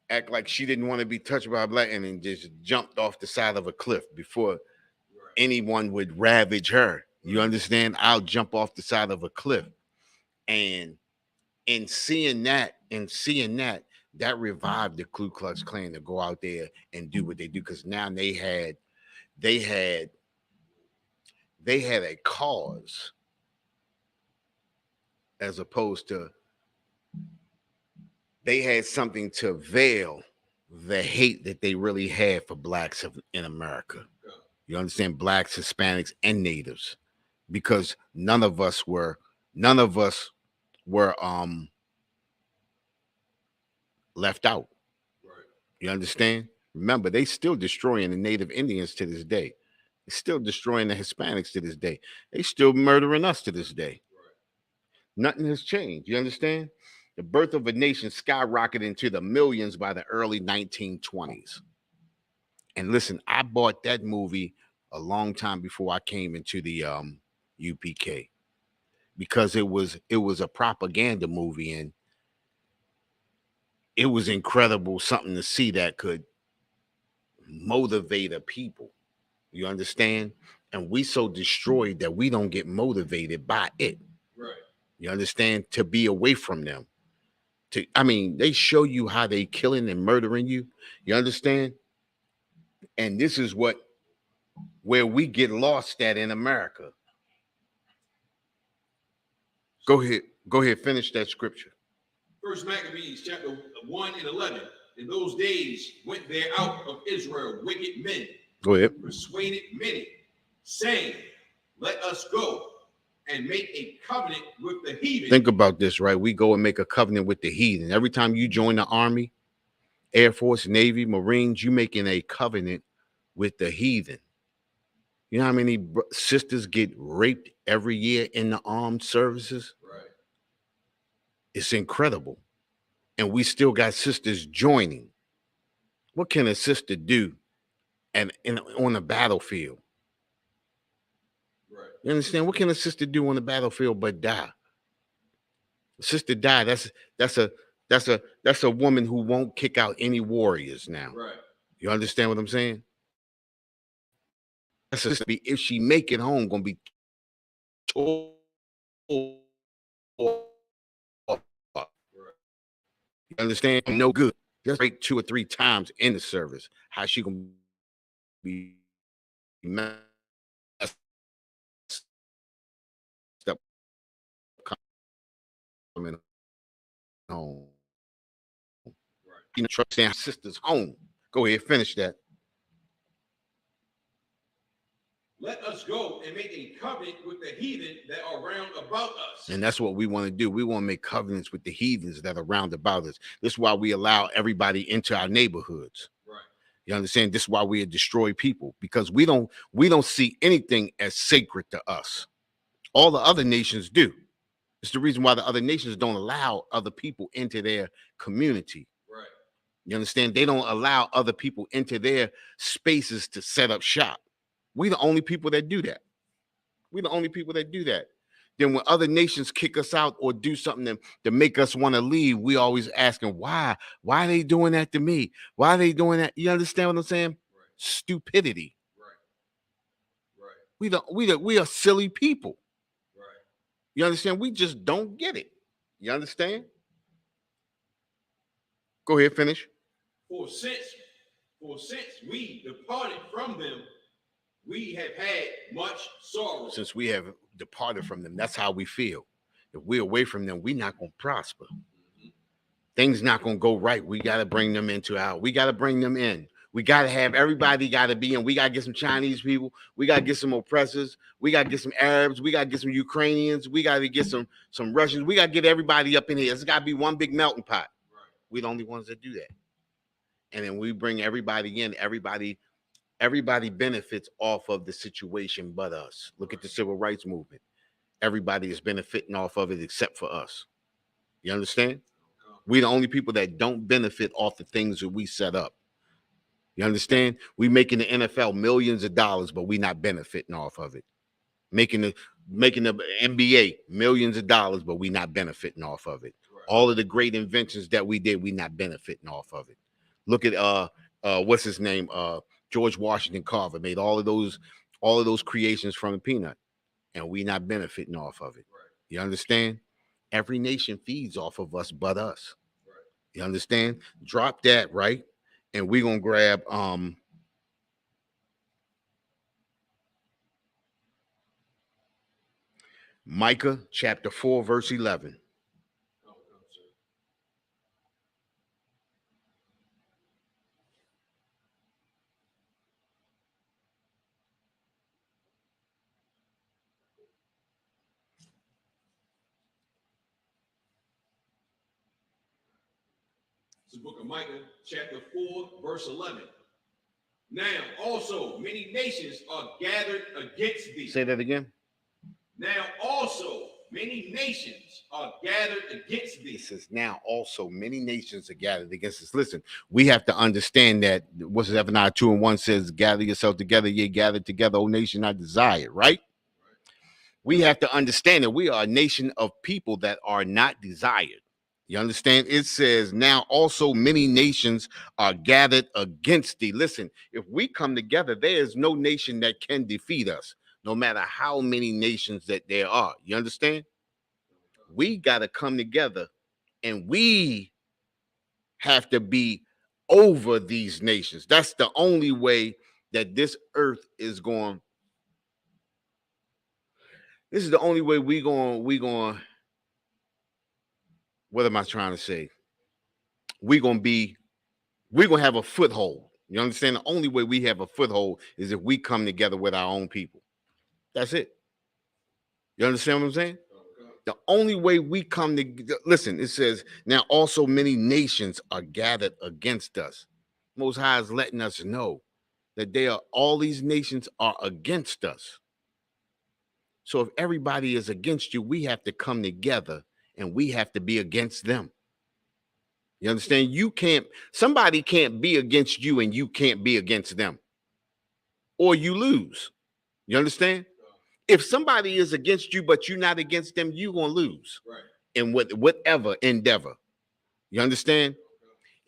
act like she didn't want to be touched by a black and then just jumped off the side of a cliff before anyone would ravage her. You understand? I'll jump off the side of a cliff. And seeing that, that revived the Ku Klux Klan to go out there and do what they do, because now they had a cause, as opposed to they had something to veil the hate that they really had for blacks in America. You understand? Blacks, Hispanics, and natives, because none of us were left out. Right. You understand? Remember, they still destroying the Native Indians to this day. They're still destroying the Hispanics to this day. They still murdering us to this day. Right. Nothing has changed. You understand? The Birth of a Nation skyrocketed into the millions by the early 1920s. And listen, I bought that movie a long time before I came into the UPK, because it was a propaganda movie, and it was incredible, something to see that could motivate a people. You understand? And we so destroyed that we don't get motivated by it. Right. You understand? To be away from them. They show you how they killing and murdering you. You understand? And this is where we get lost at in America. Go ahead, finish that scripture. First Maccabees chapter 1 and 11. In those days went there out of Israel wicked men. Go ahead. Persuaded many, saying, let us go and make a covenant with the heathen. Think about this, right? We go and make a covenant with the heathen. Every time you join the Army, Air Force, Navy, Marines, you making a covenant with the heathen. You know how many sisters get raped every year in the armed services? Right. It's incredible. And we still got sisters joining. What can a sister do on the battlefield? Right. You understand? What can a sister do on the battlefield but die? A sister die. That's a woman who won't kick out any warriors now. Right. You understand what I'm saying? That's a sister, if she make it home, gonna be told. You understand? No good. Just break 2 or 3 times in the service. How she gonna be messed up coming home. Right. You know, trust their sisters home. Go ahead, finish that. Let us go and make a covenant with the heathen that are round about us. And that's what we want to do. We want to make covenants with the heathens that are round about us. This is why we allow everybody into our neighborhoods. Right. You understand? This is why we destroy people, because we don't see anything as sacred to us. All the other nations do. It's the reason why the other nations don't allow other people into their community. Right. You understand? They don't allow other people into their spaces to set up shop. We the only people that do that. We the only people that do that. Then when other nations kick us out or do something to make us want to leave, we always asking why. Why are they doing that to me? Why are they doing that? You understand what I'm saying? Right. Stupidity. Right. Right. We are silly people. Right. You understand? We just don't get it. You understand? Go ahead, finish. For since we departed from them, we have had much sorrow. Since we have departed from them, that's how we feel. If we're away from them, we're not going to prosper. Mm-hmm. Things not going to go right. We got to bring them we got to bring them in. We got to have everybody got to be in. We got to get some Chinese people. We got to get some oppressors. We got to get some Arabs. We got to get some Ukrainians. We got to get some Russians. We got to get everybody up in here. It's got to be one big melting pot. Right. We're the only ones that do that. And then we bring everybody in. Everybody benefits off of the situation but us. Look at the civil rights movement. Everybody is benefiting off of it except for us. You understand? We're the only people that don't benefit off the things that we set up. You understand? We making the NFL millions of dollars, but we not benefiting off of it. Making the NBA millions of dollars, but we not benefiting off of it. Right. All of the great inventions that we did, we not benefiting off of it. Look at what's his name? George Washington Carver made all of those creations from a peanut, and we not benefiting off of it. Right. You understand? Every nation feeds off of us but us. Right. You understand? Drop that, right? And we're gonna grab Micah chapter 4, verse 11. It's the book of Micah, chapter 4, verse 11. Now also many nations are gathered against thee. Say that again. Now also many nations are gathered against thee. It says, now also many nations are gathered against us. Listen, we have to understand that what's Zephaniah 2:1 says, gather yourself together, ye gathered together, O nation I desire, right? We have to understand that we are a nation of people that are not desired. You understand? It says, now also many nations are gathered against thee. Listen, if we come together, there is no nation that can defeat us, no matter how many nations that there are. You understand? We got to come together, and we have to be over these nations. That's the only way that this earth is going. This is the only way we going. What am I trying to say? We're gonna have a foothold. You understand? The only way we have a foothold is if we come together with our own people. That's it. You understand what I'm saying? The only way we come to listen, it says, now also many nations are gathered against us. Most High is letting us know that all these nations are against us. So if everybody is against you, we have to come together and we have to be against them. You understand? Somebody can't be against you and you can't be against them. Or you lose. You understand? If somebody is against you, but you're not against them, you're going to lose. Right. In whatever endeavor. You understand?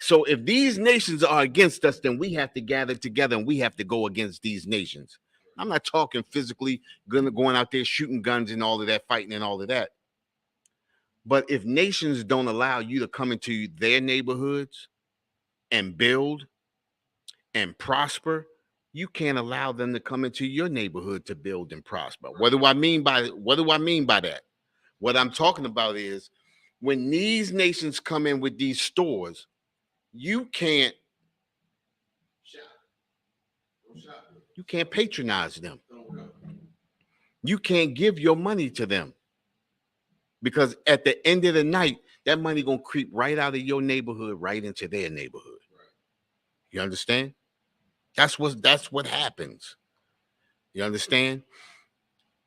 So if these nations are against us, then we have to gather together and we have to go against these nations. I'm not talking physically going out there shooting guns and all of that, fighting and all of that. But if nations don't allow you to come into their neighborhoods and build and prosper you can't allow them to come into your neighborhood to build and prosper. What do I mean by that? What I'm talking about is when these nations come in with these stores, you can't patronize them. You can't give your money to them. Because at the end of the night, that money gonna creep right out of your neighborhood, right into their neighborhood. You understand? That's what happens. You understand?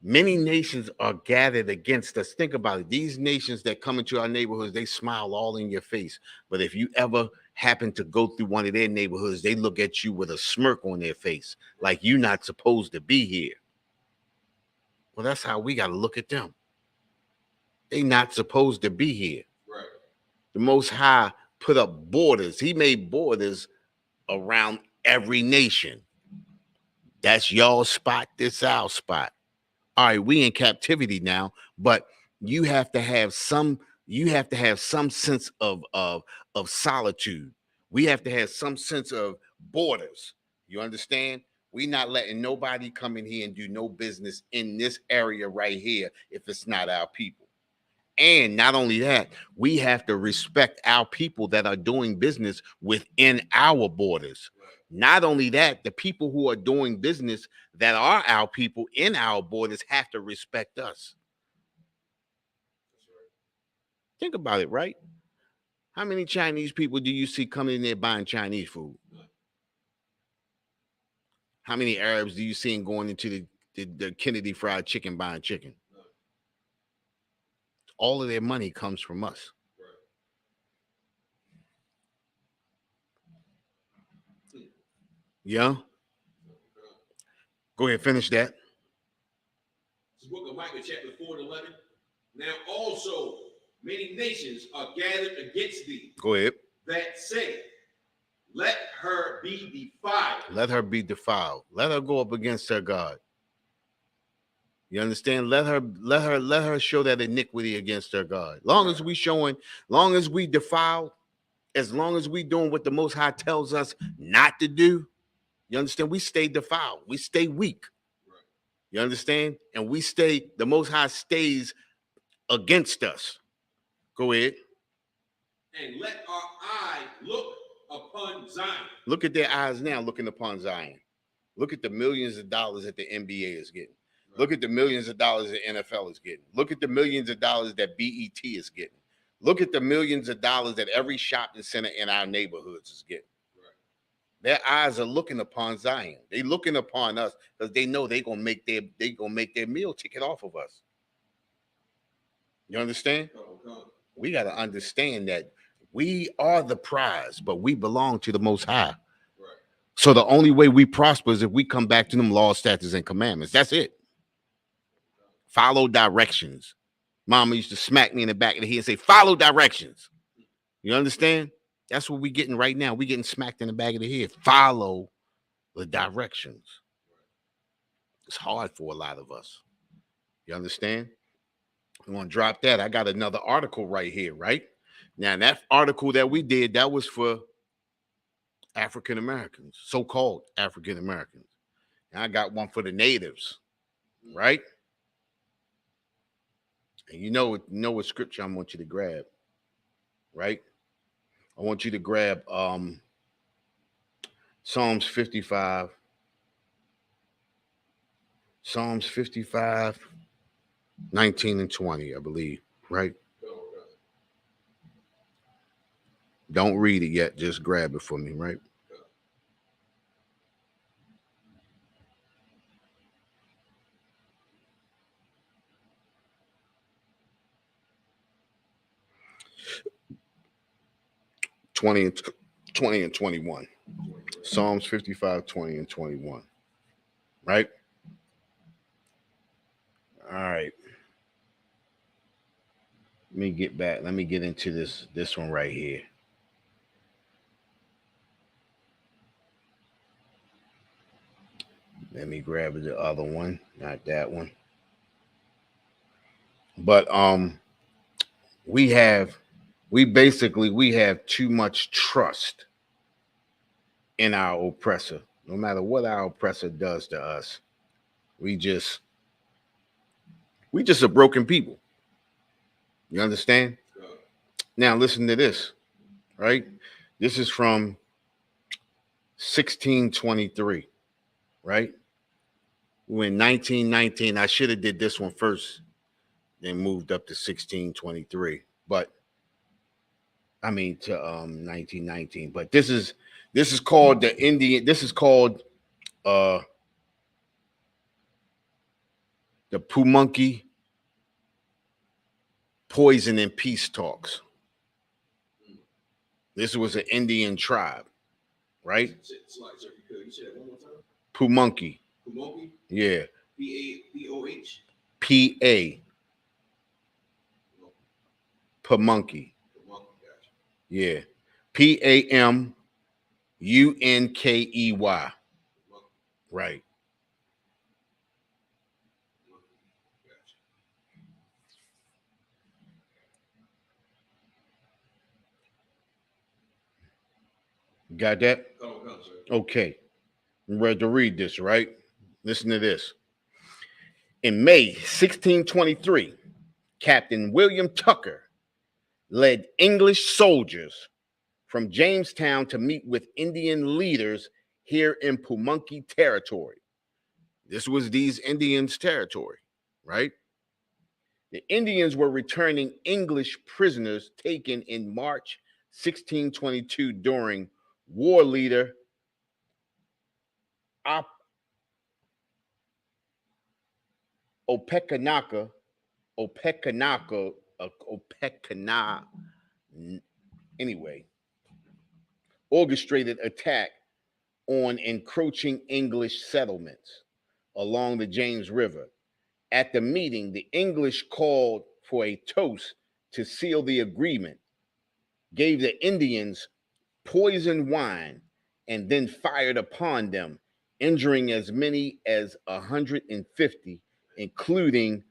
Many nations are gathered against us. Think about it. These nations that come into our neighborhoods, they smile all in your face. But if you ever happen to go through one of their neighborhoods, they look at you with a smirk on their face, like you're not supposed to be here. Well, that's how we got to look at them. They not supposed to be here. Right. The Most High put up borders. He made borders around every nation. That's y'all spot. This our spot. All right, we in captivity now, but you have to have some sense of solitude. We have to have some sense of borders. You understand? We not letting nobody come in here and do no business in this area right here if it's not our people. And not only that, we have to respect our people that are doing business within our borders. Not only that, the people who are doing business that are our people in our borders have to respect us. Think about it, right? How many Chinese people do you see coming in there buying Chinese food? How many Arabs do you see going into the Kennedy Fried Chicken buying chicken? All of their money comes from us. Yeah. Go ahead, finish that. It's the book of Micah, chapter 4-11. Now also many nations are gathered against thee. Go ahead. That say, let her be defiled. Let her be defiled. Let her go up against her God. You understand? Let her show that iniquity against her God. Long as we defile, as long as we doing what the Most High tells us not to do, you understand? We stay defiled. We stay weak. You understand? And the Most High stays against us. Go ahead. And let our eye look upon Zion. Look at their eyes now looking upon Zion. Look at the millions of dollars that the NBA is getting. Look at the millions of dollars the NFL is getting. Look at the millions of dollars that BET is getting. Look at the millions of dollars that every shopping center in our neighborhoods is getting. Their eyes are looking upon Zion. They looking upon us because they know they're gonna make their meal ticket off of us. You understand? We got to understand that we are the prize, but we belong to the Most High. So the only way we prosper is if we come back to them laws, statutes, and commandments. That's it. Follow directions. Mama used to smack me in the back of the head and say, follow directions. You understand? That's what we're getting right now. We're getting smacked in the back of the head. Follow the directions. It's hard for a lot of us. You understand? I'm going to drop that. I got another article right here, right? Now, that article that we did, that was for African Americans, so-called African Americans. And I got one for the natives, right? And you know what scripture I want you to grab, right? I want you to grab Psalms 55. Psalms 55, 19 and 20, I believe, right? Don't read it yet. Just grab it for me, right? Twenty and 21. Psalms 55, 20 and 21. Right? All right. Let me get back. Let me get into this one right here. Let me grab the other one, not that one. But we have too much trust in our oppressor. No matter what our oppressor does to us, we just a broken people. You understand? Now listen to this, right? This is from 1623, right? When 1919, I should have did this one first, then moved up to 1623. But I mean to 1919. But this is called the Indian. This is called uh the Pumunki Poison and Peace Talks. This was an Indian tribe, right? Pumunki. Pumunki? Yeah. P-A-P-O-H? P-A. Pumunki. Yeah. P-A-M-U-N-K-E-Y. Right. Got that? Okay. I'm ready to read this, right? Listen to this. In May 1623, Captain William Tucker led English soldiers from Jamestown to meet with Indian leaders here in Pumunki territory. This was these Indians' territory, right? The Indians were returning English prisoners taken in March 1622 during war leader Opechancanough, anyway, orchestrated attack on encroaching English settlements along the James River. At the meeting, the English called for a toast to seal the agreement, gave the Indians poisoned wine, and then fired upon them, injuring as many as 150, including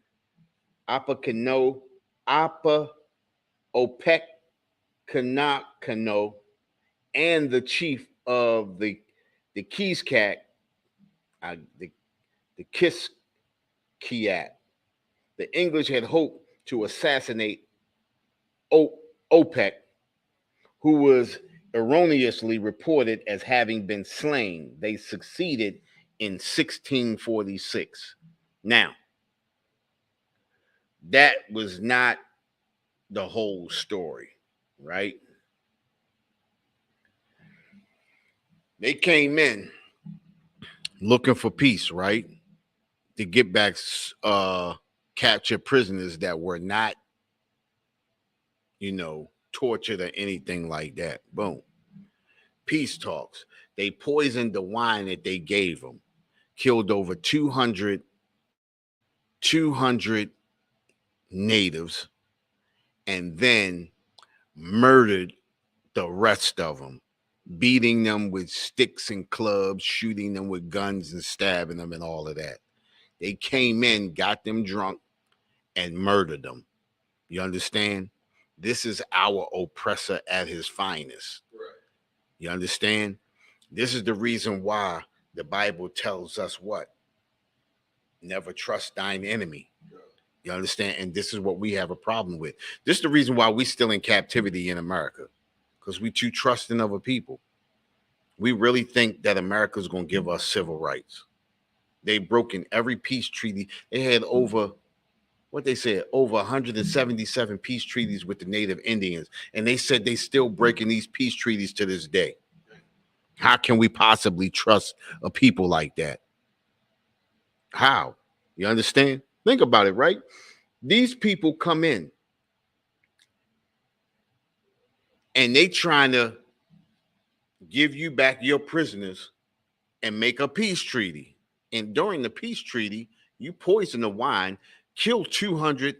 Apacano, Opechancanough, and the chief of the Kiskak, the Kiskiat. The English had hoped to assassinate Opec, who was erroneously reported as having been slain. They succeeded in 1646. Now, that was not the whole story, right? They came in looking for peace, right? To get back captured prisoners that were not, tortured or anything like that. Boom. Peace talks. They poisoned the wine that they gave them, killed over 200 natives, and then murdered the rest of them, beating them with sticks and clubs, shooting them with guns and stabbing them and all of that. They came in, got them drunk, and murdered them. You understand? This is our oppressor at his finest. Right. You understand? This is the reason why the Bible tells us what? Never trust thine enemy. You understand? And this is what we have a problem with. This is the reason why we still in captivity in America, because we too trusting of a people. We really think that America is going to give us civil rights. They've broken every peace treaty. They had over 177 peace treaties with the native Indians. And they said they still breaking these peace treaties to this day. How can we possibly trust a people like that? How? You understand? Think about it, right? These people come in and they trying to give you back your prisoners and make a peace treaty. And during the peace treaty, you poison the wine, kill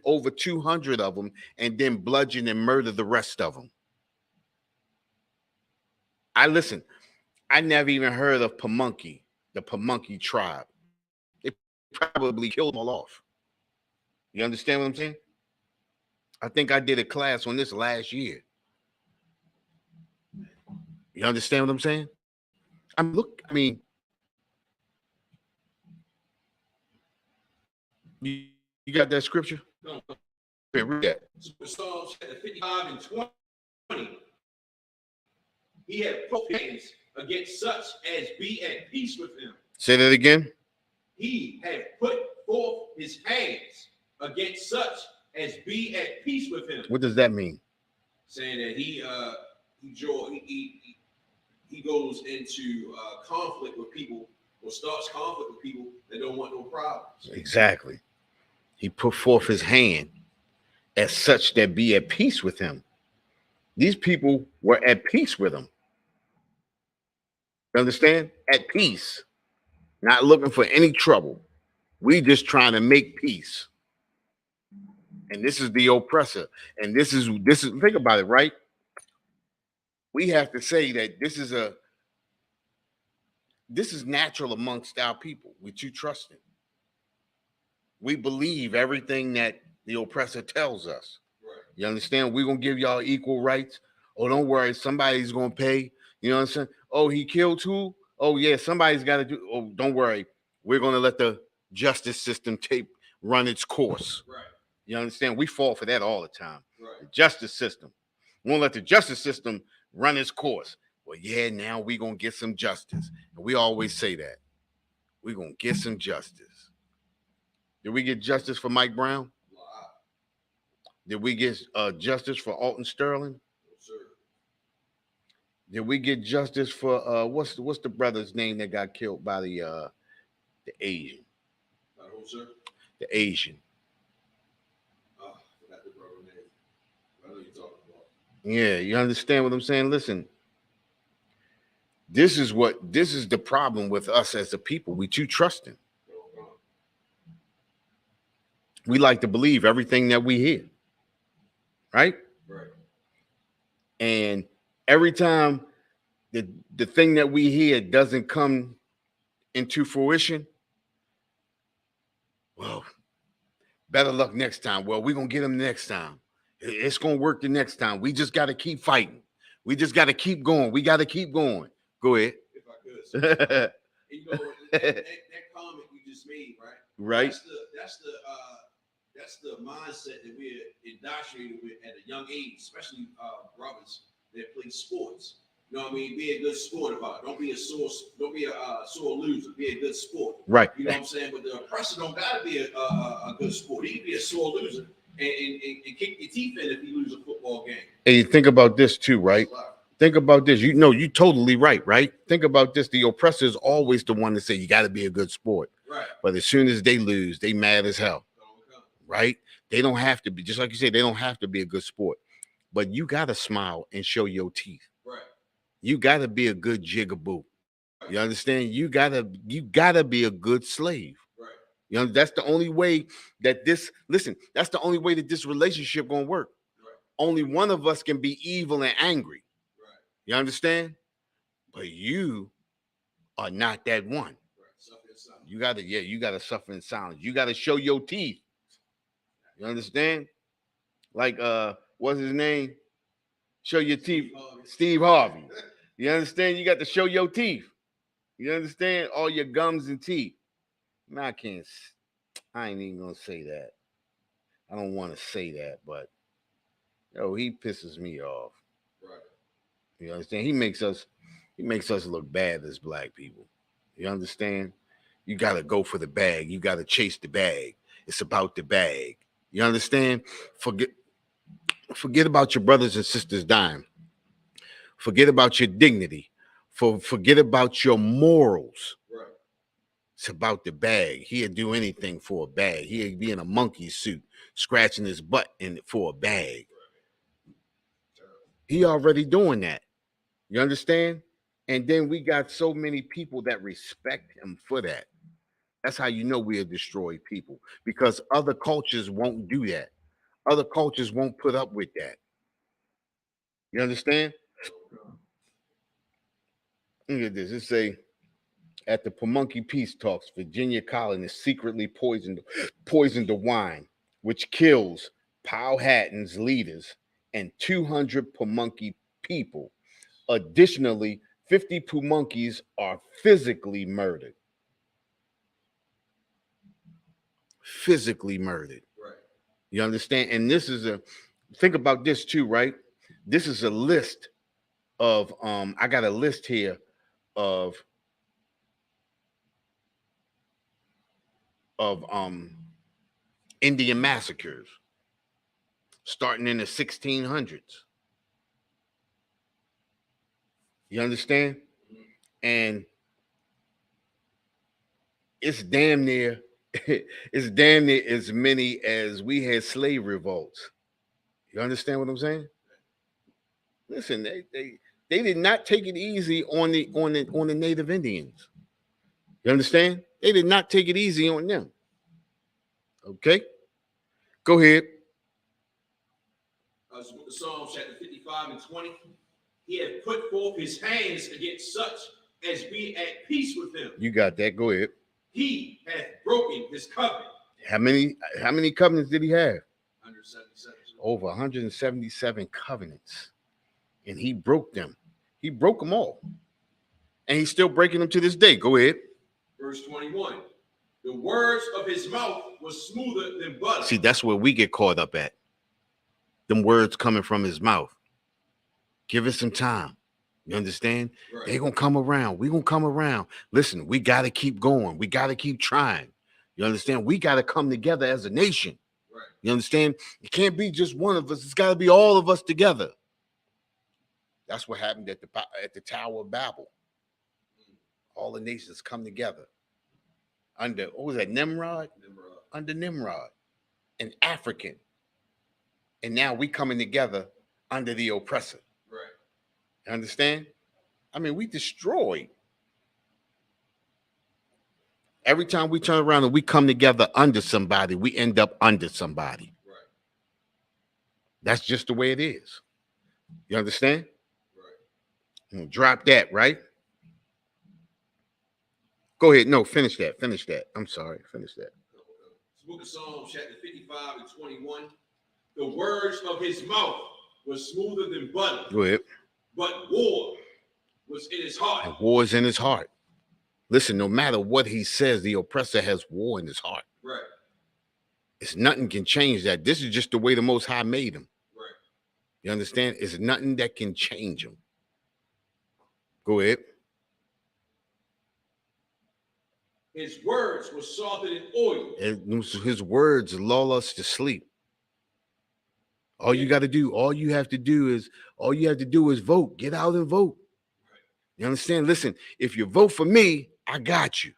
over 200 of them, and then bludgeon and murder the rest of them. I never even heard of Pumunki, the Pumunki tribe. They probably killed them all off. You understand what I'm saying? I think I did a class on this last year. You understand what I'm saying? You got that scripture? No. Okay, read that. Psalms 55 and 20. He had put hands against such as be at peace with him. Say that again. He had put forth his hands against such as be at peace with him. What does that mean? Saying that he goes into conflict with people, or starts conflict with people that don't want no problems. Exactly. He put forth his hand as such that be at peace with him. These people were at peace with him. You understand? At peace. Not looking for any trouble. We just trying to make peace. And this is the oppressor. And this is think about it, right? We have to say that this is natural amongst our people. We too trusting. We believe everything that the oppressor tells us. Right. You understand? We're gonna give y'all equal rights. Oh, don't worry, somebody's gonna pay. You know what I'm saying? Oh, he killed who? Oh, yeah, somebody's got to do. Oh, don't worry, we're gonna let the justice system run its course. Right. You understand? We fall for that all the time. Right. The justice system. We won't let the justice system run its course. Well, yeah, now we're gonna get some justice. And we always say that. We're gonna get some justice. Did we get justice for Mike Brown? Did we get justice for Alton Sterling? No, sir. Did we get justice for what's the brother's name that got killed by the Asian? By who, sir? The Asian. I forgot the brother's name. I know you're talking about. Yeah, you understand what I'm saying? Listen, this is the problem with us as a people. We too trusting. We like to believe everything that we hear. Right? Right. And every time the thing that we hear doesn't come into fruition, well, better luck next time. Well, we're going to get them next time. It's going to work the next time. We just got to keep fighting. We just got to keep going. We got to keep going. Go ahead. If I could. You know, that comment you just made, right? Right. That's the mindset that we're indoctrinated with at a young age, especially brothers that play sports. You know what I mean? Be a good sport about it. Don't be a sore loser. Be a good sport. Right. You know what I'm saying? But the oppressor don't gotta be a good sport. He can be a sore loser and kick your teeth in if you lose a football game. And you think about this too, right? Think about this. You know, you're totally right, right? Think about this. The oppressor is always the one to say you got to be a good sport. Right. But as soon as they lose, they mad as hell. Right? They don't have to be, just like you say, they don't have to be a good sport. But you got to smile and show your teeth. Right. You got to be a good jigaboo. You understand? You gotta be a good slave. Right. You know, that's the only way that that's the only way that this relationship gonna work. Right. Only one of us can be evil and angry. Right. You understand? But you are not that one. Right. You gotta suffer in silence. You gotta show your teeth. You understand? Like what's his name? Show your teeth. Steve Harvey. You understand? You got to show your teeth. You understand? All your gums and teeth. Man, I ain't even gonna say that. I don't want to say that, but he pisses me off. Right. You understand? He makes us look bad as black people. You understand? You gotta go for the bag. You gotta chase the bag. It's about the bag. You understand? Forget about your brothers and sisters dying. Forget about your dignity. Forget about your morals. Right. It's about the bag. He'd do anything for a bag. He'd be in a monkey suit, scratching his butt for a bag. He already doing that. You understand? And then we got so many people that respect him for that. That's how you know we'll destroy people, because other cultures won't do that. Other cultures won't put up with that. You understand? Look at this. It say, at the Pamunkey peace talks, Virginia colonists secretly poisoned the wine, which kills Powhatan's leaders and 200 Pamunkey people. Additionally, 50 Pamunkeys are physically murdered. physically murdered. Right. You understand? And this is think about this too, right? This is a list of I got a list here of Indian massacres starting in the 1600s. You understand? And it's damn near as many as we had slave revolts. You understand what I'm saying? Listen, they did not take it easy on the Native Indians. You understand? They did not take it easy on them. Okay, go ahead. Psalm chapter 55 and 20. He had put forth his hands against such as be at peace with him. You got that. Go ahead. He hath broken his covenant. How many covenants did he have? 177. Over 177 covenants. And he broke them. He broke them all. And he's still breaking them to this day. Go ahead. Verse 21. The words of his mouth was smoother than butter. See, that's where we get caught up at. Them words coming from his mouth. Give it some time. You understand? Right. They're going to come around. We're going to come around. Listen, we got to keep going. We got to keep trying. You understand? We got to come together as a nation. Right. You understand? It can't be just one of us. It's got to be all of us together. That's what happened at the Tower of Babel. All the nations come together under, what was that, Nimrod? Under Nimrod, an African. And now we coming together under the oppressor. Right. You understand? I mean, we destroyed. Every time we turn around and we come together under somebody, we end up under somebody. Right. That's just the way it is. You understand? Right. Drop that, right? Go ahead. No, finish that. I'm sorry. Finish that. Book of Psalms, chapter 55 and 21. The words of his mouth was smoother than butter. Go ahead. But war was in his heart. And war is in his heart. Listen, no matter what he says, the oppressor has war in his heart. Right. It's nothing can change that. This is just the way the Most High made him. Right. You understand? It's nothing that can change him. Go ahead. His words were softer than oil. His words lull us to sleep. All you have to do is vote. Get out and vote. Right. You understand? Listen, if you vote for me, I got you.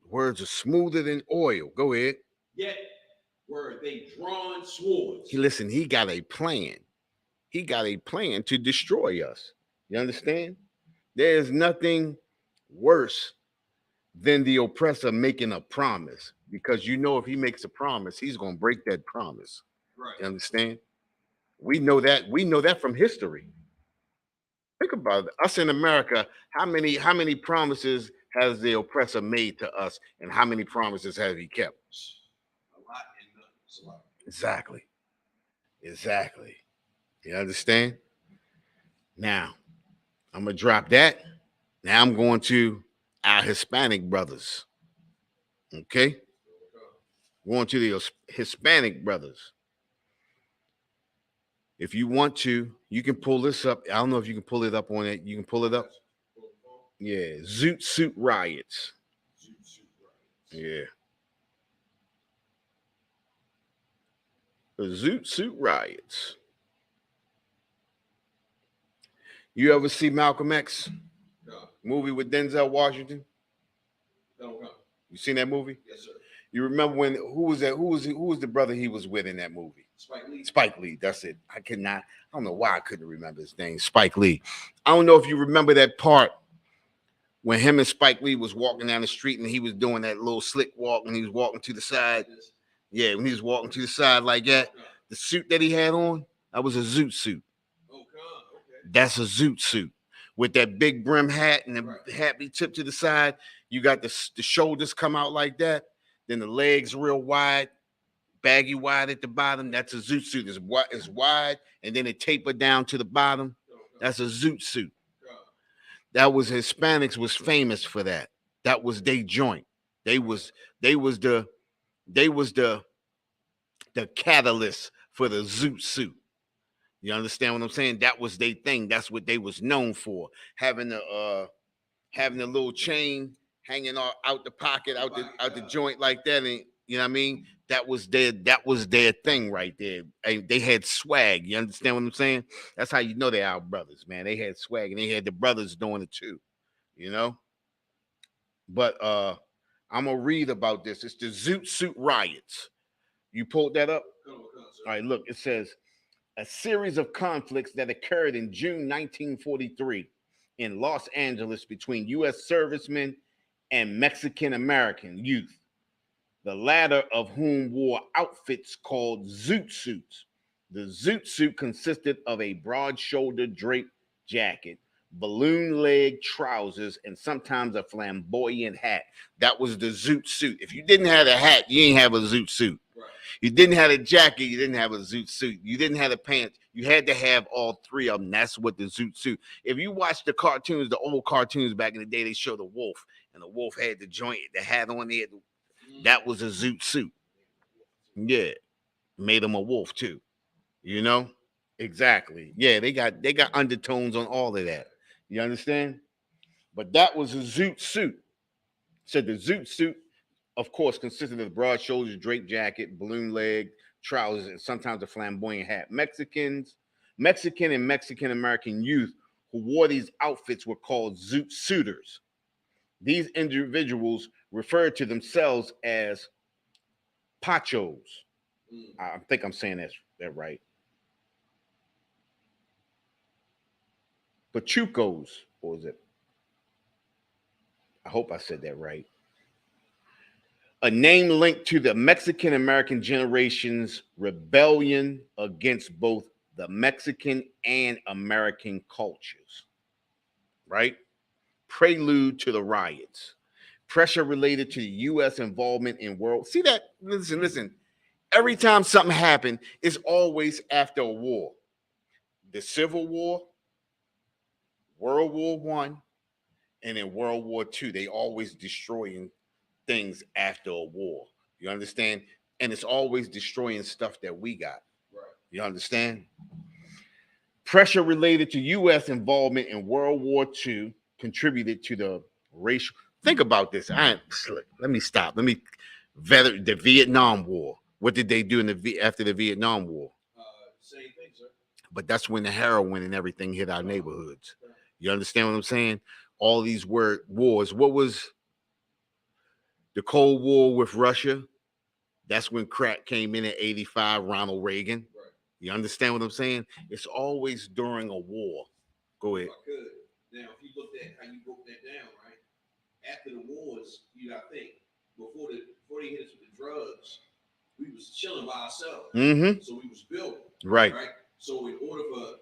Words are smoother than oil. Go ahead. Yet were they drawn swords. Listen, he got a plan. He got a plan to destroy us. You understand? There is nothing worse than the oppressor making a promise, because you know if he makes a promise, he's going to break that promise. Right. You understand? We know that. We know that from history. Think about it. Us in America, how many promises has the oppressor made to us, and how many promises has he kept? A lot and none. It's a lot. Exactly. You understand? Now, I'm gonna drop that. Now I'm going to our Hispanic brothers. Okay? Going to the Hispanic brothers. If you want to, you can pull this up. I don't know if you can pull it up on it. You can pull it up. Yeah, Zoot Suit Riots. Yeah. The Zoot Suit Riots. You ever see Malcolm X? No. Movie with Denzel Washington? No. You seen that movie? Yes, sir. You remember when who was the brother he was with in that movie? Spike Lee. That's it. I don't know why I couldn't remember his name. Spike Lee. I don't know if you remember that part when him and Spike Lee was walking down the street and he was doing that little slick walk and he was walking to the side. Yeah, when he was walking to the side like that, the suit that he had on, that was a zoot suit. Okay. That's a zoot suit with that big brim hat and the hat be tipped to the side. You got the shoulders come out like that. Then the legs real wide, baggy wide at the bottom. That's a zoot suit. It's wide, and then it tapered down to the bottom. That's a zoot suit. That was Hispanics was famous for that. That was their joint. They was the They was the catalyst for the zoot suit. You understand what I'm saying? That was their thing. That's what they was known for. Having the little chain hanging out the pocket, out the joint like that, and you know what I mean? That was their thing right there. They had swag. You understand what I'm saying? That's how you know they our brothers, man. They had swag, and they had the brothers doing it too. You know. But I'm gonna read about this. It's the Zoot Suit riots. You pulled that up? All right, look, it says a series of conflicts that occurred in June 1943 in Los Angeles between U.S. servicemen and Mexican American youth, the latter of whom wore outfits called zoot suits. The zoot suit consisted of a broad-shouldered draped jacket, balloon-leg trousers, and sometimes a flamboyant hat. That was the zoot suit. If you didn't have a hat, you ain't have a zoot suit. Right. You didn't have a jacket, you didn't have a zoot suit. You didn't have the pants, you had to have all three of them. That's what the zoot suit. If you watch the cartoons, the old cartoons back in the day, they show the wolf, and the wolf had the joint, the hat on it. That was a zoot suit. Yeah. Made him a wolf too. You know? Exactly. Yeah, they got undertones on all of that. You understand? But that was a zoot suit. So the zoot suit, of course, consisted of broad shoulders, draped jacket, balloon leg, trousers, and sometimes a flamboyant hat. Mexican and Mexican American youth who wore these outfits were called zoot suiters. These individuals referred to themselves as pachos. I think I'm saying that right. Pachucos, or is it? I hope I said that right. A name linked to the Mexican American generation's rebellion against both the Mexican and American cultures. Right? Prelude to the riots. Pressure related to the U.S. involvement in world. See that? Listen. Every time something happened, it's always after a war. The Civil War, World War One, and in World War II, they always destroying things after a war. You understand? And it's always destroying stuff that we got. Right. You understand? Pressure related to U.S. involvement in World War II contributed to the racial. Think about this. Let me stop. Let me the Vietnam War. What did they do after the Vietnam War? Same thing, sir. But that's when the heroin and everything hit our neighborhoods. You understand what I'm saying? All these wars. What was the Cold War with Russia? That's when crack came in at 85, Ronald Reagan. Right. You understand what I'm saying? It's always during a war. Go ahead. If I could. Now, if you looked at how you broke that down, right? After the wars, you got to think, before they hit us with the drugs, we was chilling by ourselves. Mm-hmm. So we was building. Right. So in order for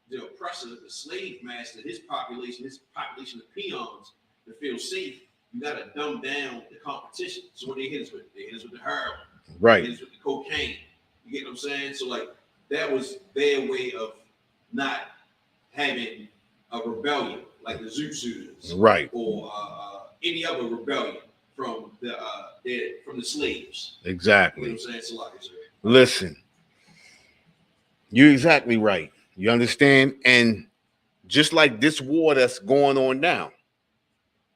the oppressor, the slave master, his population of peons to feel safe, you got to dumb down the competition. So what they hit us with the heroin. Right. They hit us with the cocaine. You get what I'm saying? So like that was their way of not having a rebellion like the Zoot Suiters. Right. Or any other rebellion from the slaves. Exactly. You know what I'm saying? So listen, you're exactly right. You understand? And just like this war that's going on now,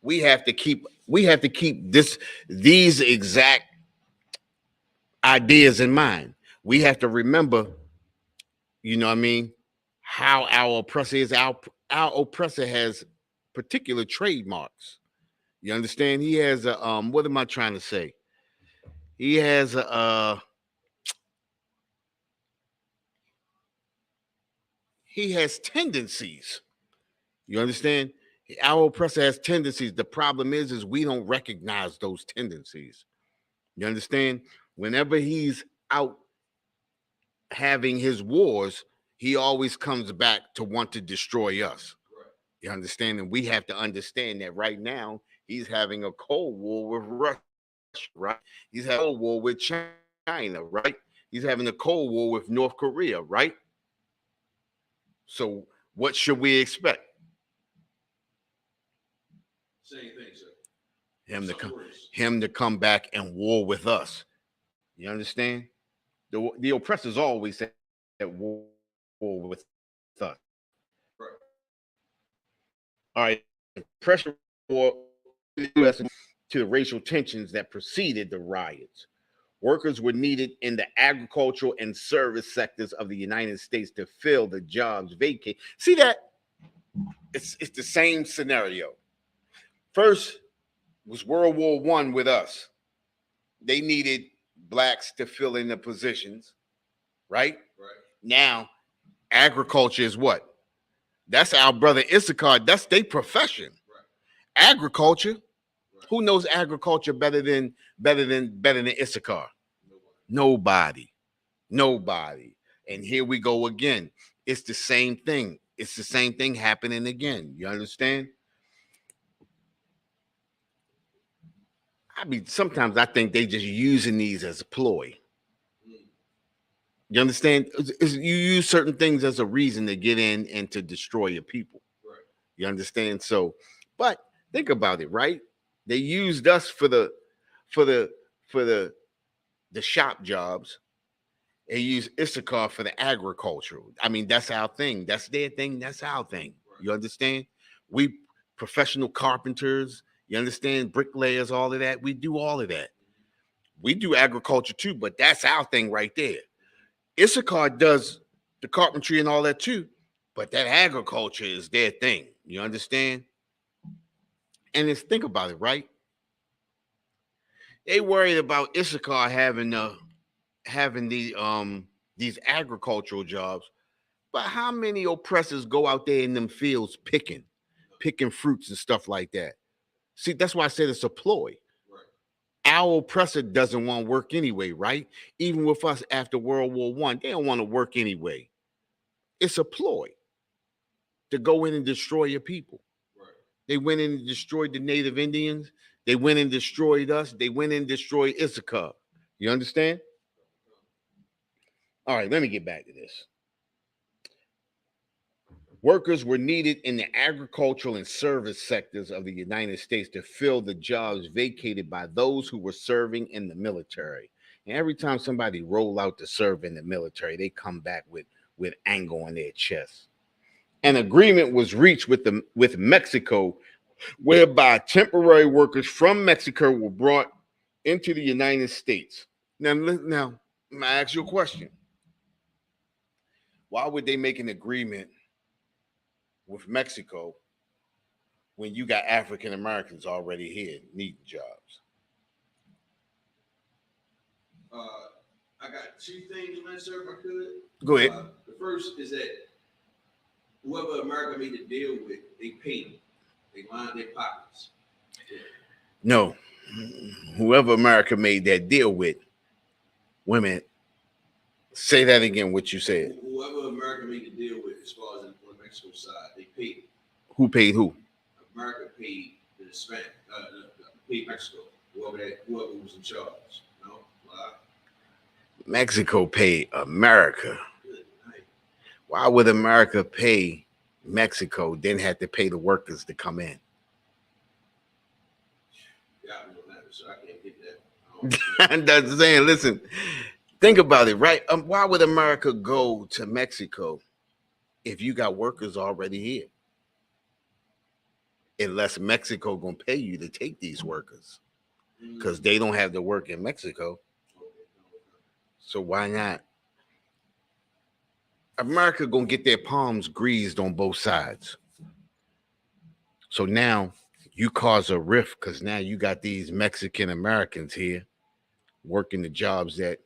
we have to keep these exact ideas in mind. We have to remember, you know what I mean, how our oppressor is. Our oppressor has particular trademarks. You understand? He has a what am I trying to say? He has he has tendencies. You understand? Our oppressor has tendencies. The problem is we don't recognize those tendencies. You understand? Whenever he's out having his wars, he always comes back to want to destroy us. Right. You understand? And we have to understand that right now he's having a Cold War with Russia, right? He's having a Cold War with China, right? He's having a Cold War with North Korea, right? So what should we expect? Same thing, sir. him to come back and war with us. You understand? The oppressors always at war with us. Right. All right, pressure war to the racial tensions that preceded the riots. Workers were needed in the agricultural and service sectors of the United States to fill the jobs vacated. See that? It's the same scenario. First was World War I with us. They needed blacks to fill in the positions, right? Right. Now, agriculture is what? That's our brother Isupk. That's their profession. Right. Agriculture. Right. Who knows agriculture better than Isupk? Nobody. And here we go again. It's the same thing. It's the same thing happening again. You understand? Sometimes I think they just using these as a ploy. You understand? You use certain things as a reason to get in and to destroy your people. Right. You understand? So, but think about it, right? They used us for the shop jobs. They use Isupk for the agricultural. I mean, that's our thing. That's their thing. That's our thing. Right. You understand? We professional carpenters. You understand? Bricklayers, all of that. We do all of that. We do agriculture too, but that's our thing right there. Isupk does the carpentry and all that too, but that agriculture is their thing. You understand? And think about it, right? They worried about Isupk having these agricultural jobs, but how many oppressors go out there in them fields picking fruits and stuff like that? See, that's why I said it's a ploy. Our oppressor doesn't want to work anyway, right? Even with us after World War I, they don't want to work anyway. It's a ploy to go in and destroy your people. Right. They went in and destroyed the Native Indians. They went and destroyed us. They went in and destroyed Isupk. You understand? All right, let me get back to this. Workers were needed in the agricultural and service sectors of the United States to fill the jobs vacated by those who were serving in the military. And every time somebody roll out to serve in the military, they come back with anger on their chest. An agreement was reached with Mexico, whereby temporary workers from Mexico were brought into the United States. Now, I ask you a question. Why would they make an agreement with Mexico when you got African Americans already here needing jobs? I got two things on that, sir, if I could. Go ahead. The first is that whoever America made the deal with, they paid them. They lined their pockets. Yeah. No. Whoever America made that deal with, women, say that again, what you said. Whoever America made the deal with, as far as on the Mexico side, they paid them. Who paid who? America paid the Hispanic, paid Mexico, whoever was in charge. No? Mexico paid America. Why would America pay Mexico, then have to pay the workers to come in? Yeah, I know that, so I can't get that. That's saying, listen, think about it, right? Why would America go to Mexico if you got workers already here? Unless Mexico gonna pay you to take these workers, because they don't have the work in Mexico. So why not? America gonna get their palms greased on both sides. So now you cause a rift because now you got these Mexican Americans here working the jobs that,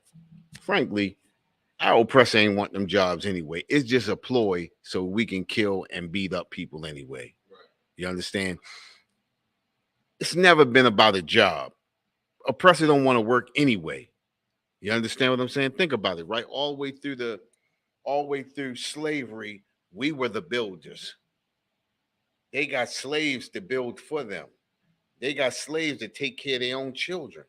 frankly, our oppressor ain't want them jobs anyway. It's just a ploy so we can kill and beat up people anyway. Right. You understand? It's never been about a job. Oppressor don't want to work anyway. You understand what I'm saying? Think about it, right? All the way through slavery, we were the builders. They got slaves to build for them. They got slaves to take care of their own children.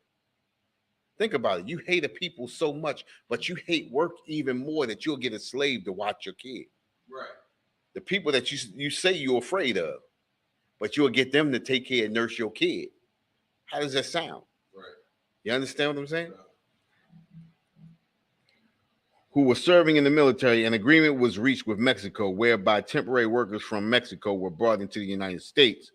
Think about it. You hate a people so much, but you hate work even more that you'll get a slave to watch your kid. Right. The people that you say you're afraid of, but you'll get them to take care and nurse your kid. How does that sound? Right. You understand what I'm saying? Who were serving in the military, an agreement was reached with Mexico whereby temporary workers from Mexico were brought into the United States.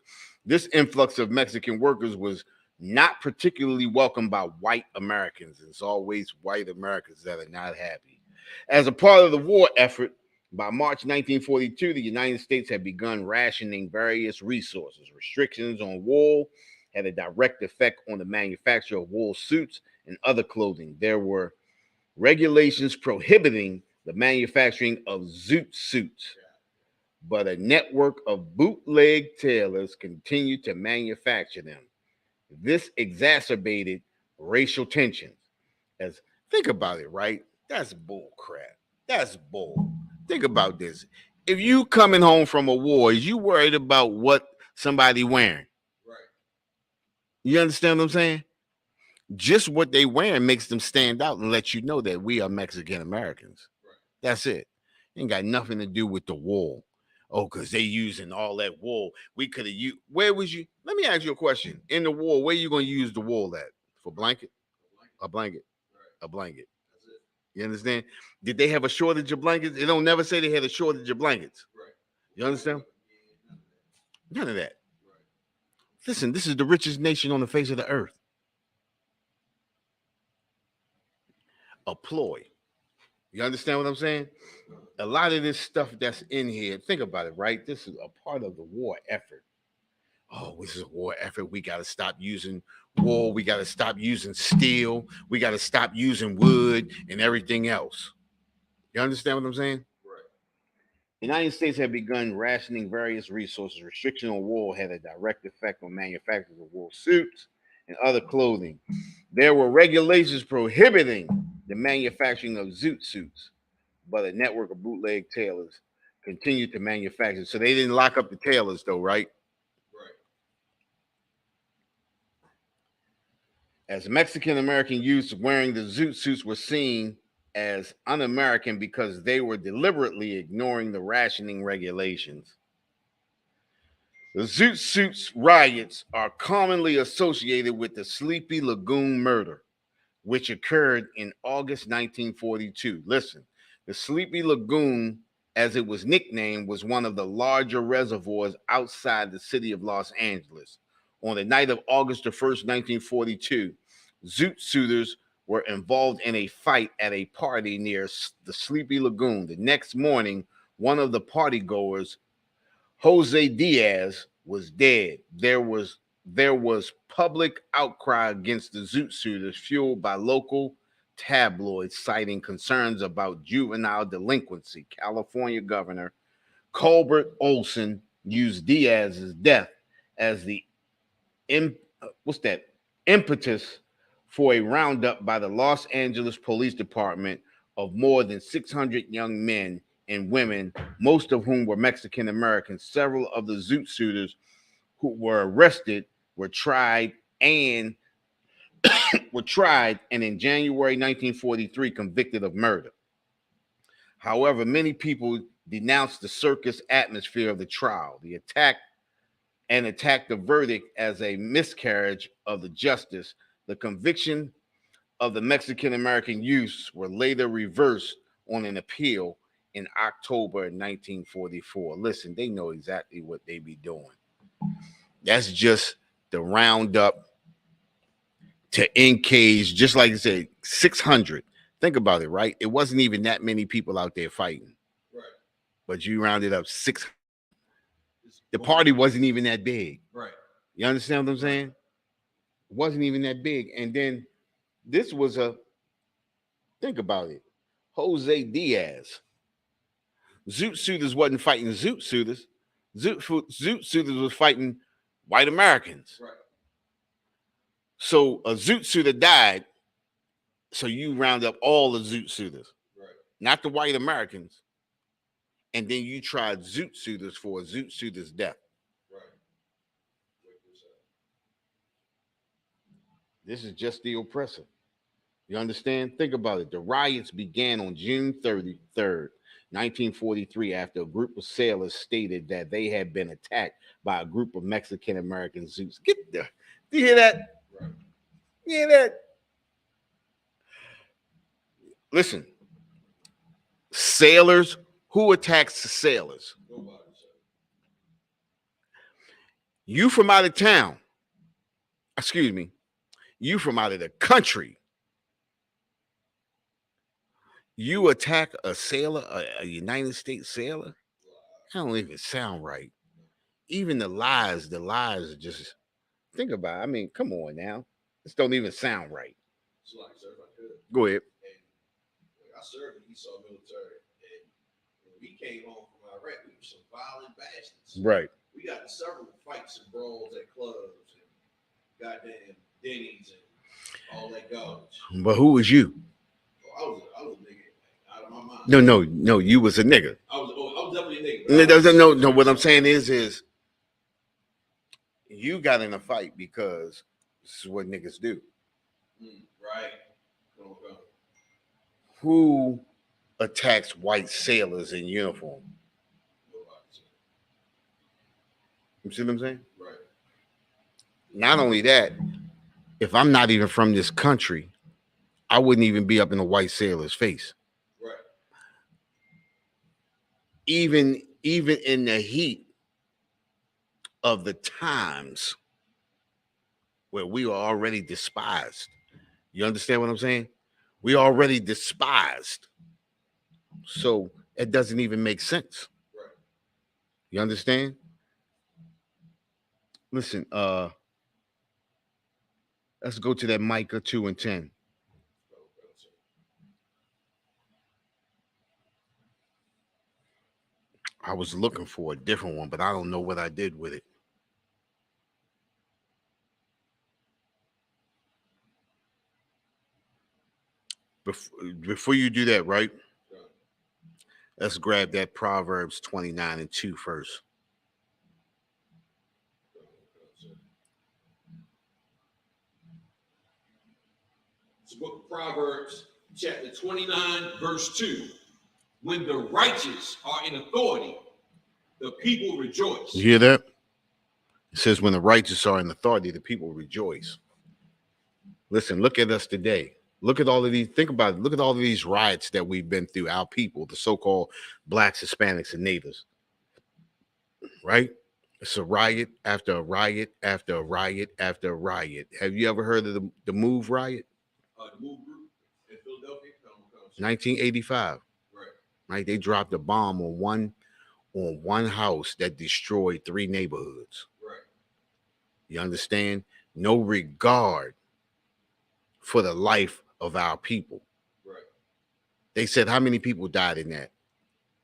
This influx of Mexican workers was not particularly welcomed by white Americans. It's always white Americans that are not happy. As a part of the war effort, by March 1942, the United States had begun rationing various resources. Restrictions on wool had a direct effect on the manufacture of wool suits and other clothing. There were regulations prohibiting the manufacturing of zoot suits, but a network of bootleg tailors continued to manufacture them. This exacerbated racial tensions. As think about it, right? That's bull crap. That's bull. Think about this. If you coming home from a war, is you worried about what somebody wearing? Right. You understand what I'm saying? Just what they wearing makes them stand out and let you know that we are Mexican Americans. Right. That's it. Ain't got nothing to do with the wool. Oh, because they using all that wool. We could have used. Where was you? Let me ask you a question. In the wool, where you going to use the wool at? For blanket? A blanket. Right. A blanket. That's it. You understand? Did they have a shortage of blankets? It don't never say they had a shortage of blankets. Right. You understand? Yeah, none of that. Right. Listen, this is the richest nation on the face of the earth. A ploy. You understand what I'm saying? A lot of this stuff that's in here, think about it, right? This is a part of the war effort. Oh, this is a war effort. We got to stop using wool. We got to stop using steel. We got to stop using wood and everything else. You understand what I'm saying? Right. The United States had begun rationing various resources. Restriction on wool had a direct effect on manufacturers of wool suits and other clothing. There were regulations prohibiting the manufacturing of zoot suits, but a network of bootleg tailors continued to manufacture. So they didn't lock up the tailors, though, right? Right. As Mexican American youths wearing the zoot suits were seen as un-American because they were deliberately ignoring the rationing regulations. The Zoot Suits riots are commonly associated with the Sleepy Lagoon murder, which occurred in August 1942. Listen, the Sleepy Lagoon, as it was nicknamed, was one of the larger reservoirs outside the city of Los Angeles. On the night of August the 1st, 1942, Zoot Suiters were involved in a fight at a party near the Sleepy Lagoon. The next morning, one of the partygoers, Jose Diaz, was dead. There was public outcry against the Zoot Suiters, fueled by local tabloids citing concerns about juvenile delinquency. California Governor Colbert Olson used Diaz's death as the impetus for a roundup by the Los Angeles Police Department of more than 600 young men and women, most of whom were Mexican Americans. Several of the Zoot Suiters who were arrested were tried and in January 1943 convicted of murder. However, many people denounced the circus atmosphere of the trial. The attacked the verdict as a miscarriage of the justice. The conviction of the Mexican American youths were later reversed on an appeal in October 1944. Listen, they know exactly what they be doing. That's just the roundup to encage, just like I said, 600. Think about it, right? It wasn't even that many people out there fighting. Right. But you rounded up 600. The party wasn't even that big. Right. You understand what I'm saying? It wasn't even that big. And then this was think about it, Jose Diaz. Zoot Suiters wasn't fighting Zoot Suiters. Zoot Suiters was fighting white Americans. Right. So a Zoot Suiter died, so you round up all the Zoot Suiters, right, not the white Americans, and then you tried Zoot Suiters for a Zoot Suiter's death. Right. This is just the oppressor. You understand? Think about it. The riots began on June 33rd, 1943, after a group of sailors stated that they had been attacked by a group of Mexican American Zoots. Do you hear that? Yeah, that. Listen, sailors. Who attacks the sailors? Nobody, sir. You from out of town. Excuse me. You from out of the country. You attack a sailor, a United States sailor. That don't even sound right. Even the lies are just think about it. I mean, come on now. This don't even sound right. So, like, sir, if I could. Go ahead. And I served in the Esau military, and when we came home from Iraq, we were some violent bastards. Right. We got in several fights and brawls at clubs and goddamn Denny's and all that garbage. But who was you? Oh, I was a nigga out of my mind. No. You was a nigga. I was definitely a nigga. No. What I'm saying is you got in a fight because this is what niggas do. Right. Come on. Who attacks white sailors in uniform? You see what I'm saying? Right. Not only that, if I'm not even from this country, I wouldn't even be up in a white sailor's face. Right. Even in the heat of the times where we were already despised. You understand what I'm saying? We already despised. So it doesn't even make sense. Right. You understand? Listen, let's go to that Micah 2:10. I was looking for a different one, but I don't know what I did with it. Before you do that, right? Let's grab that Proverbs 29:2 first. It's the book of Proverbs, chapter 29, verse 2. When the righteous are in authority, the people rejoice. You hear that? It says, when the righteous are in authority, the people rejoice. Listen, look at us today. Look at all of these. Think about it. Look at all of these riots that we've been through, our people, the so-called blacks, Hispanics, and natives. Right? It's a riot after a riot after a riot after a riot. Have you ever heard of the Move riot? The Move group in Philadelphia? 1985. Right? They dropped a bomb on one house that destroyed 3 neighborhoods. Right. You understand? No regard for the life of our people. Right. They said how many people died in that?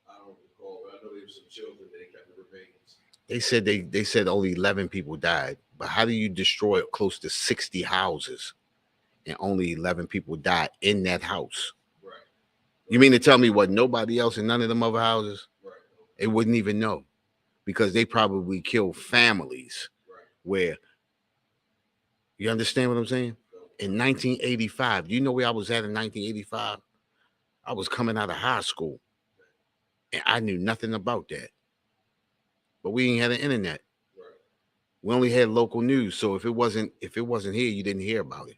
I don't recall, but I know there were some children that they kept the remains. They said only 11 people died. But how do you destroy close to 60 houses and only 11 people died in that house? Right. You mean to tell me what, nobody else in none of them other houses? Right. They wouldn't even know, because they probably killed families. Right. Where, you understand what I'm saying? In 1985, do you know where I was at in 1985? I was coming out of high school, and I knew nothing about that. But we ain't had an internet. Right. We only had local news, so if it wasn't here, you didn't hear about it. It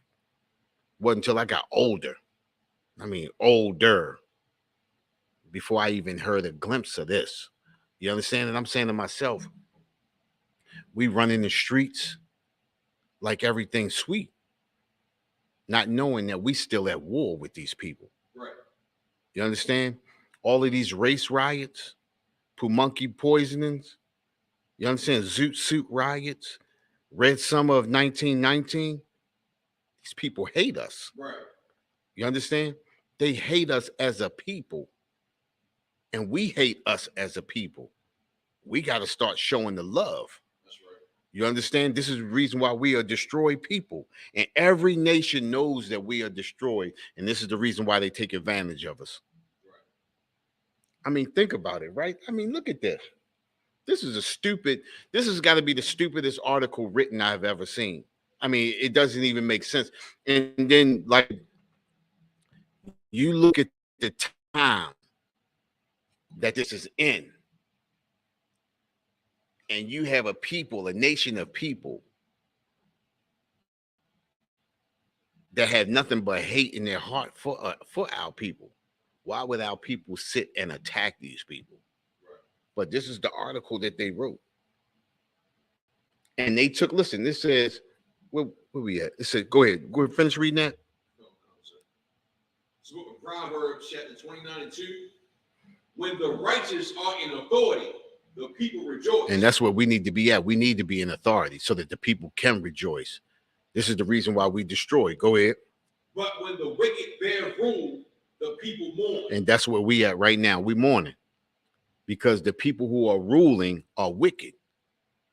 wasn't until I got older. I mean, older, before I even heard a glimpse of this. You understand? And I'm saying to myself, we run in the streets like everything's sweet, not knowing that we still at war with these people. Right. You understand? All of these race riots, monkey poisonings, you understand? Zoot Suit riots, Red Summer of 1919. These people hate us. Right. You understand? They hate us as a people, and we hate us as a people. We got to start showing the love. That's right. You understand? This is the reason why we are destroyed people. And every nation knows that we are destroyed. And this is the reason why they take advantage of us. Right. I mean, think about it, right? I mean, look at this. This has got to be the stupidest article written I've ever seen. I mean, it doesn't even make sense. And then, like, you look at the time that this is in, and you have a nation of people that have nothing but hate in their heart for our people. Why would our people sit and attack these people? Right. But this is the article that they wrote. And they took, listen, this says, where we at? It said, go ahead, finish reading that. No, sir. It's the book of Proverbs, chapter 29 and 2. When the righteous are in authority, the people rejoice. And that's where we need to be at. We need to be in authority so that the people can rejoice. This is the reason why we destroy. Go ahead. But when the wicked bear rule, the people mourn. And that's where we at right now. We mourning because the people who are ruling are wicked.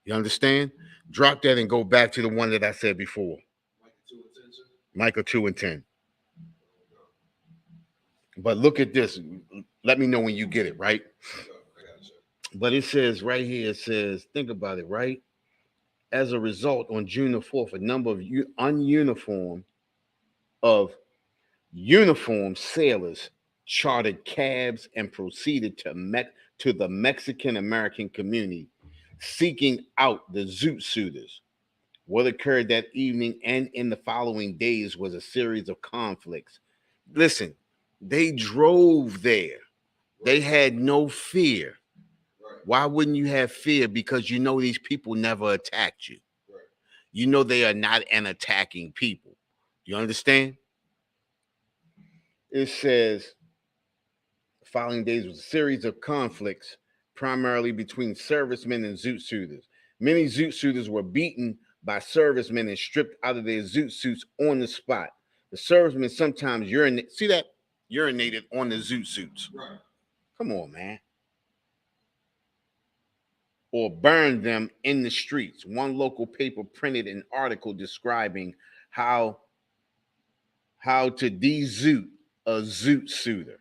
You understand? Drop that and go back to the one that I said before. Micah 2 and 10. But look at this. Let me know when you get it, right? But it says right here, it says, think about it, right? As a result, on June the 4th, a number of uniformed sailors chartered cabs and proceeded to the Mexican-American community, seeking out the Zoot Suiters. What occurred that evening and in the following days was a series of conflicts. Listen, they drove there. They had no fear. Why wouldn't you have fear? Because you know these people never attacked you. You know they are not an attacking people. You understand? It says, the following days was a series of conflicts, primarily between servicemen and Zoot Suiters. Many Zoot Suiters were beaten by servicemen and stripped out of their Zoot suits on the spot. The servicemen sometimes urinated on the Zoot suits. Right. Come on, man. Or burned them in the streets. One local paper printed an article describing how to de-zoot a Zoot Suiter,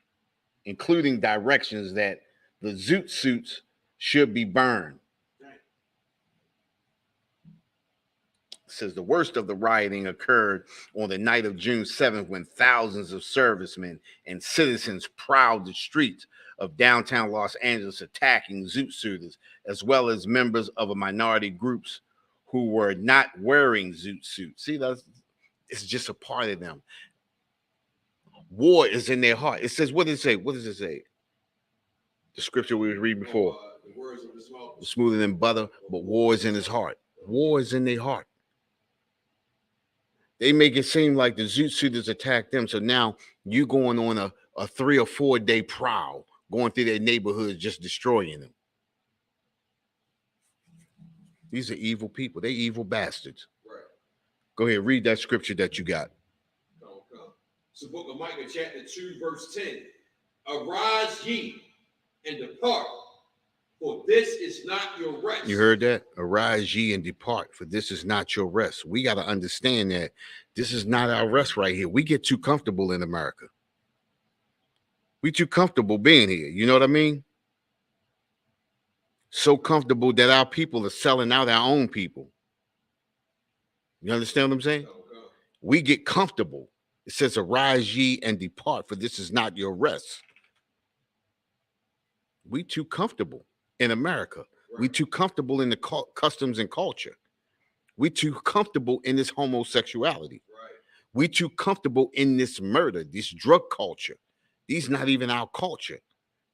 including directions that the Zoot suits should be burned. It says the worst of the rioting occurred on the night of June 7th when thousands of servicemen and citizens prowled the streets of downtown Los Angeles attacking Zoot Suiters, as well as members of a minority groups who were not wearing Zoot suits. See, it's just a part of them. War is in their heart. It says, what does it say? What does it say? The scripture we read before. The words of his mouth smoother than butter, but war is in his heart. War is in their heart. They make it seem like the Zoot Suiters attacked them. So now you going on a 3 or 4 day prowl, going through their neighborhoods, just destroying them. These are evil people. They evil bastards. Right. Go ahead, read that scripture that you got. It's the book of Micah, chapter 2, verse 10. Arise ye and depart, for this is not your rest. You heard that? Arise ye and depart, for this is not your rest. We got to understand that this is not our rest right here. We get too comfortable in America. We too comfortable being here. You know what I mean? So comfortable that our people are selling out our own people. You understand what I'm saying? We get comfortable. It says, arise ye and depart, for this is not your rest. We too comfortable in America. Right. We too comfortable in the customs and culture. We too comfortable in this homosexuality. Right. We too comfortable in this murder, this drug culture. These not even our culture.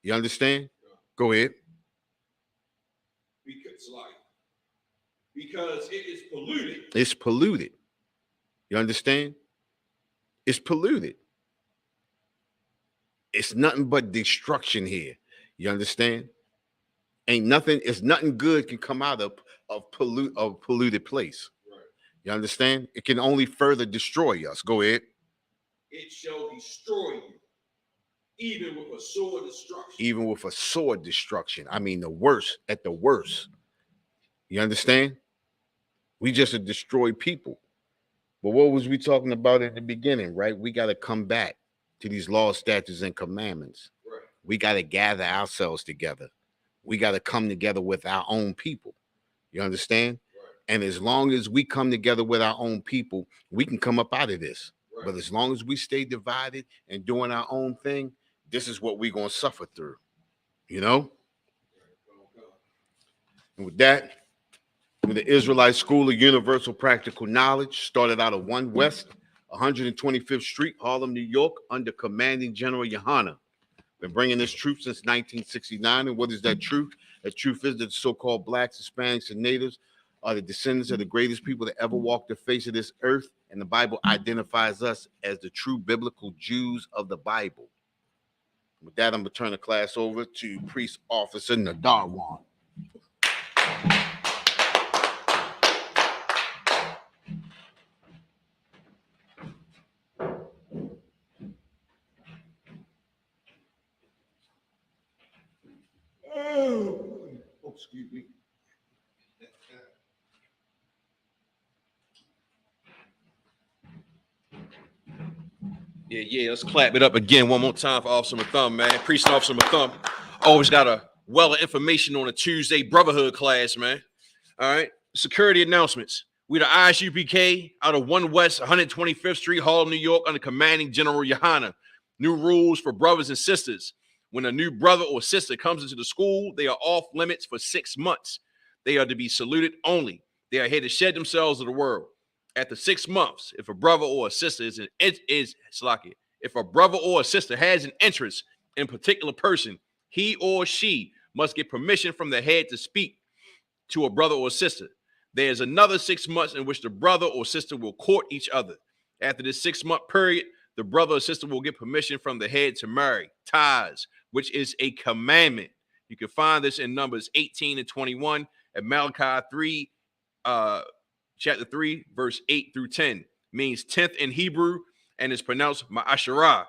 You understand? Yeah. Go ahead. Because it is polluted. It's polluted. You understand? It's polluted. It's nothing but destruction here. You understand? It's nothing good can come out of polluted place. Right. You understand? It can only further destroy us. Go ahead. It shall destroy you, even with a sword destruction. Even with a sword destruction. I mean, the worst at the worst. You understand? We just destroy people. But what was we talking about in the beginning, right? We got to come back to these laws, statutes, and commandments. Right. We got to gather ourselves together. We got to come together with our own people. You understand? Right. And as long as we come together with our own people, we can come up out of this. Right. But as long as we stay divided and doing our own thing, this is what we're going to suffer through. You know? And with that, the Israelite School of Universal Practical Knowledge started out of 1 West 125th Street, Harlem, New York, under Commanding General Yohana. Been bringing this truth since 1969. And what is that truth? That truth is that the so-called blacks, Hispanics, and natives are the descendants of the greatest people that ever walked the face of this earth. And the Bible identifies us as the true biblical Jews of the Bible. With that, I'm going to turn the class over to Priest Officer Nadarwan. Oh, excuse me. Yeah, let's clap it up again one more time for Officer Mathum, man. Priest Officer Mathum. Always got a well of information on a Tuesday Brotherhood class, man. All right. Security announcements. We the Isupk out of 1 West 125th Street, Harlem, New York, under Commanding General Yohana. New rules for brothers and sisters. When a new brother or sister comes into the school, they are off limits for 6 months. They are to be saluted only. They are here to shed themselves to the world. After 6 months, if a brother or a sister if a brother or a sister has an interest in a particular person, he or she must get permission from the head to speak to a brother or sister. There's another 6 months in which the brother or sister will court each other. After this 6-month period, the brother or sister will get permission from the head to marry, ties, which is a commandment. You can find this in Numbers 18 and 21 at Malachi 3, chapter 3, verse 8 through 10. Means 10th in Hebrew and is pronounced ma'asharah.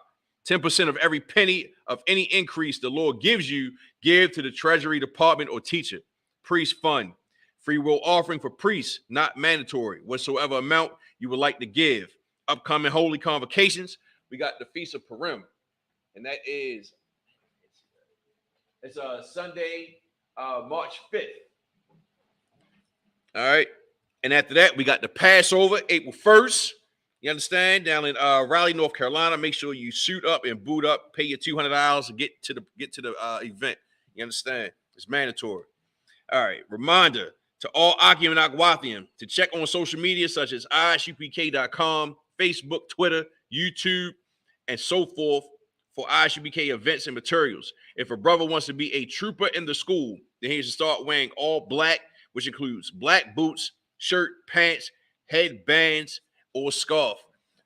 10% of every penny of any increase the Lord gives you, give to the treasury department or teacher. Priest fund. Free will offering for priests, not mandatory. Whatsoever amount you would like to give. Upcoming holy convocations. We got the Feast of Purim. And that is, it's Sunday, March 5th. All right. And after that, we got the Passover, April 1st. You understand? Down in Raleigh, North Carolina. Make sure you suit up and boot up. Pay your $200 to get to the event. You understand? It's mandatory. All right. Reminder to all Akim and Akwathian to check on social media such as isupk.com, Facebook, Twitter, YouTube, and so forth for ISUPK events and materials. If a brother wants to be a trooper in the school, then he should start wearing all black, which includes black boots, shirt, pants, headbands, or scarf.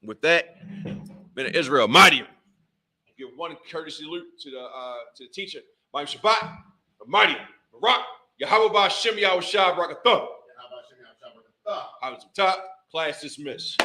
With that, men of Israel, mighty. Give one courtesy salute to the teacher, Ma'am Shabbat, mighty, Barak, Yahweh Ba'Shem Yahweh Shah Barakathah. How was the top? Class dismissed.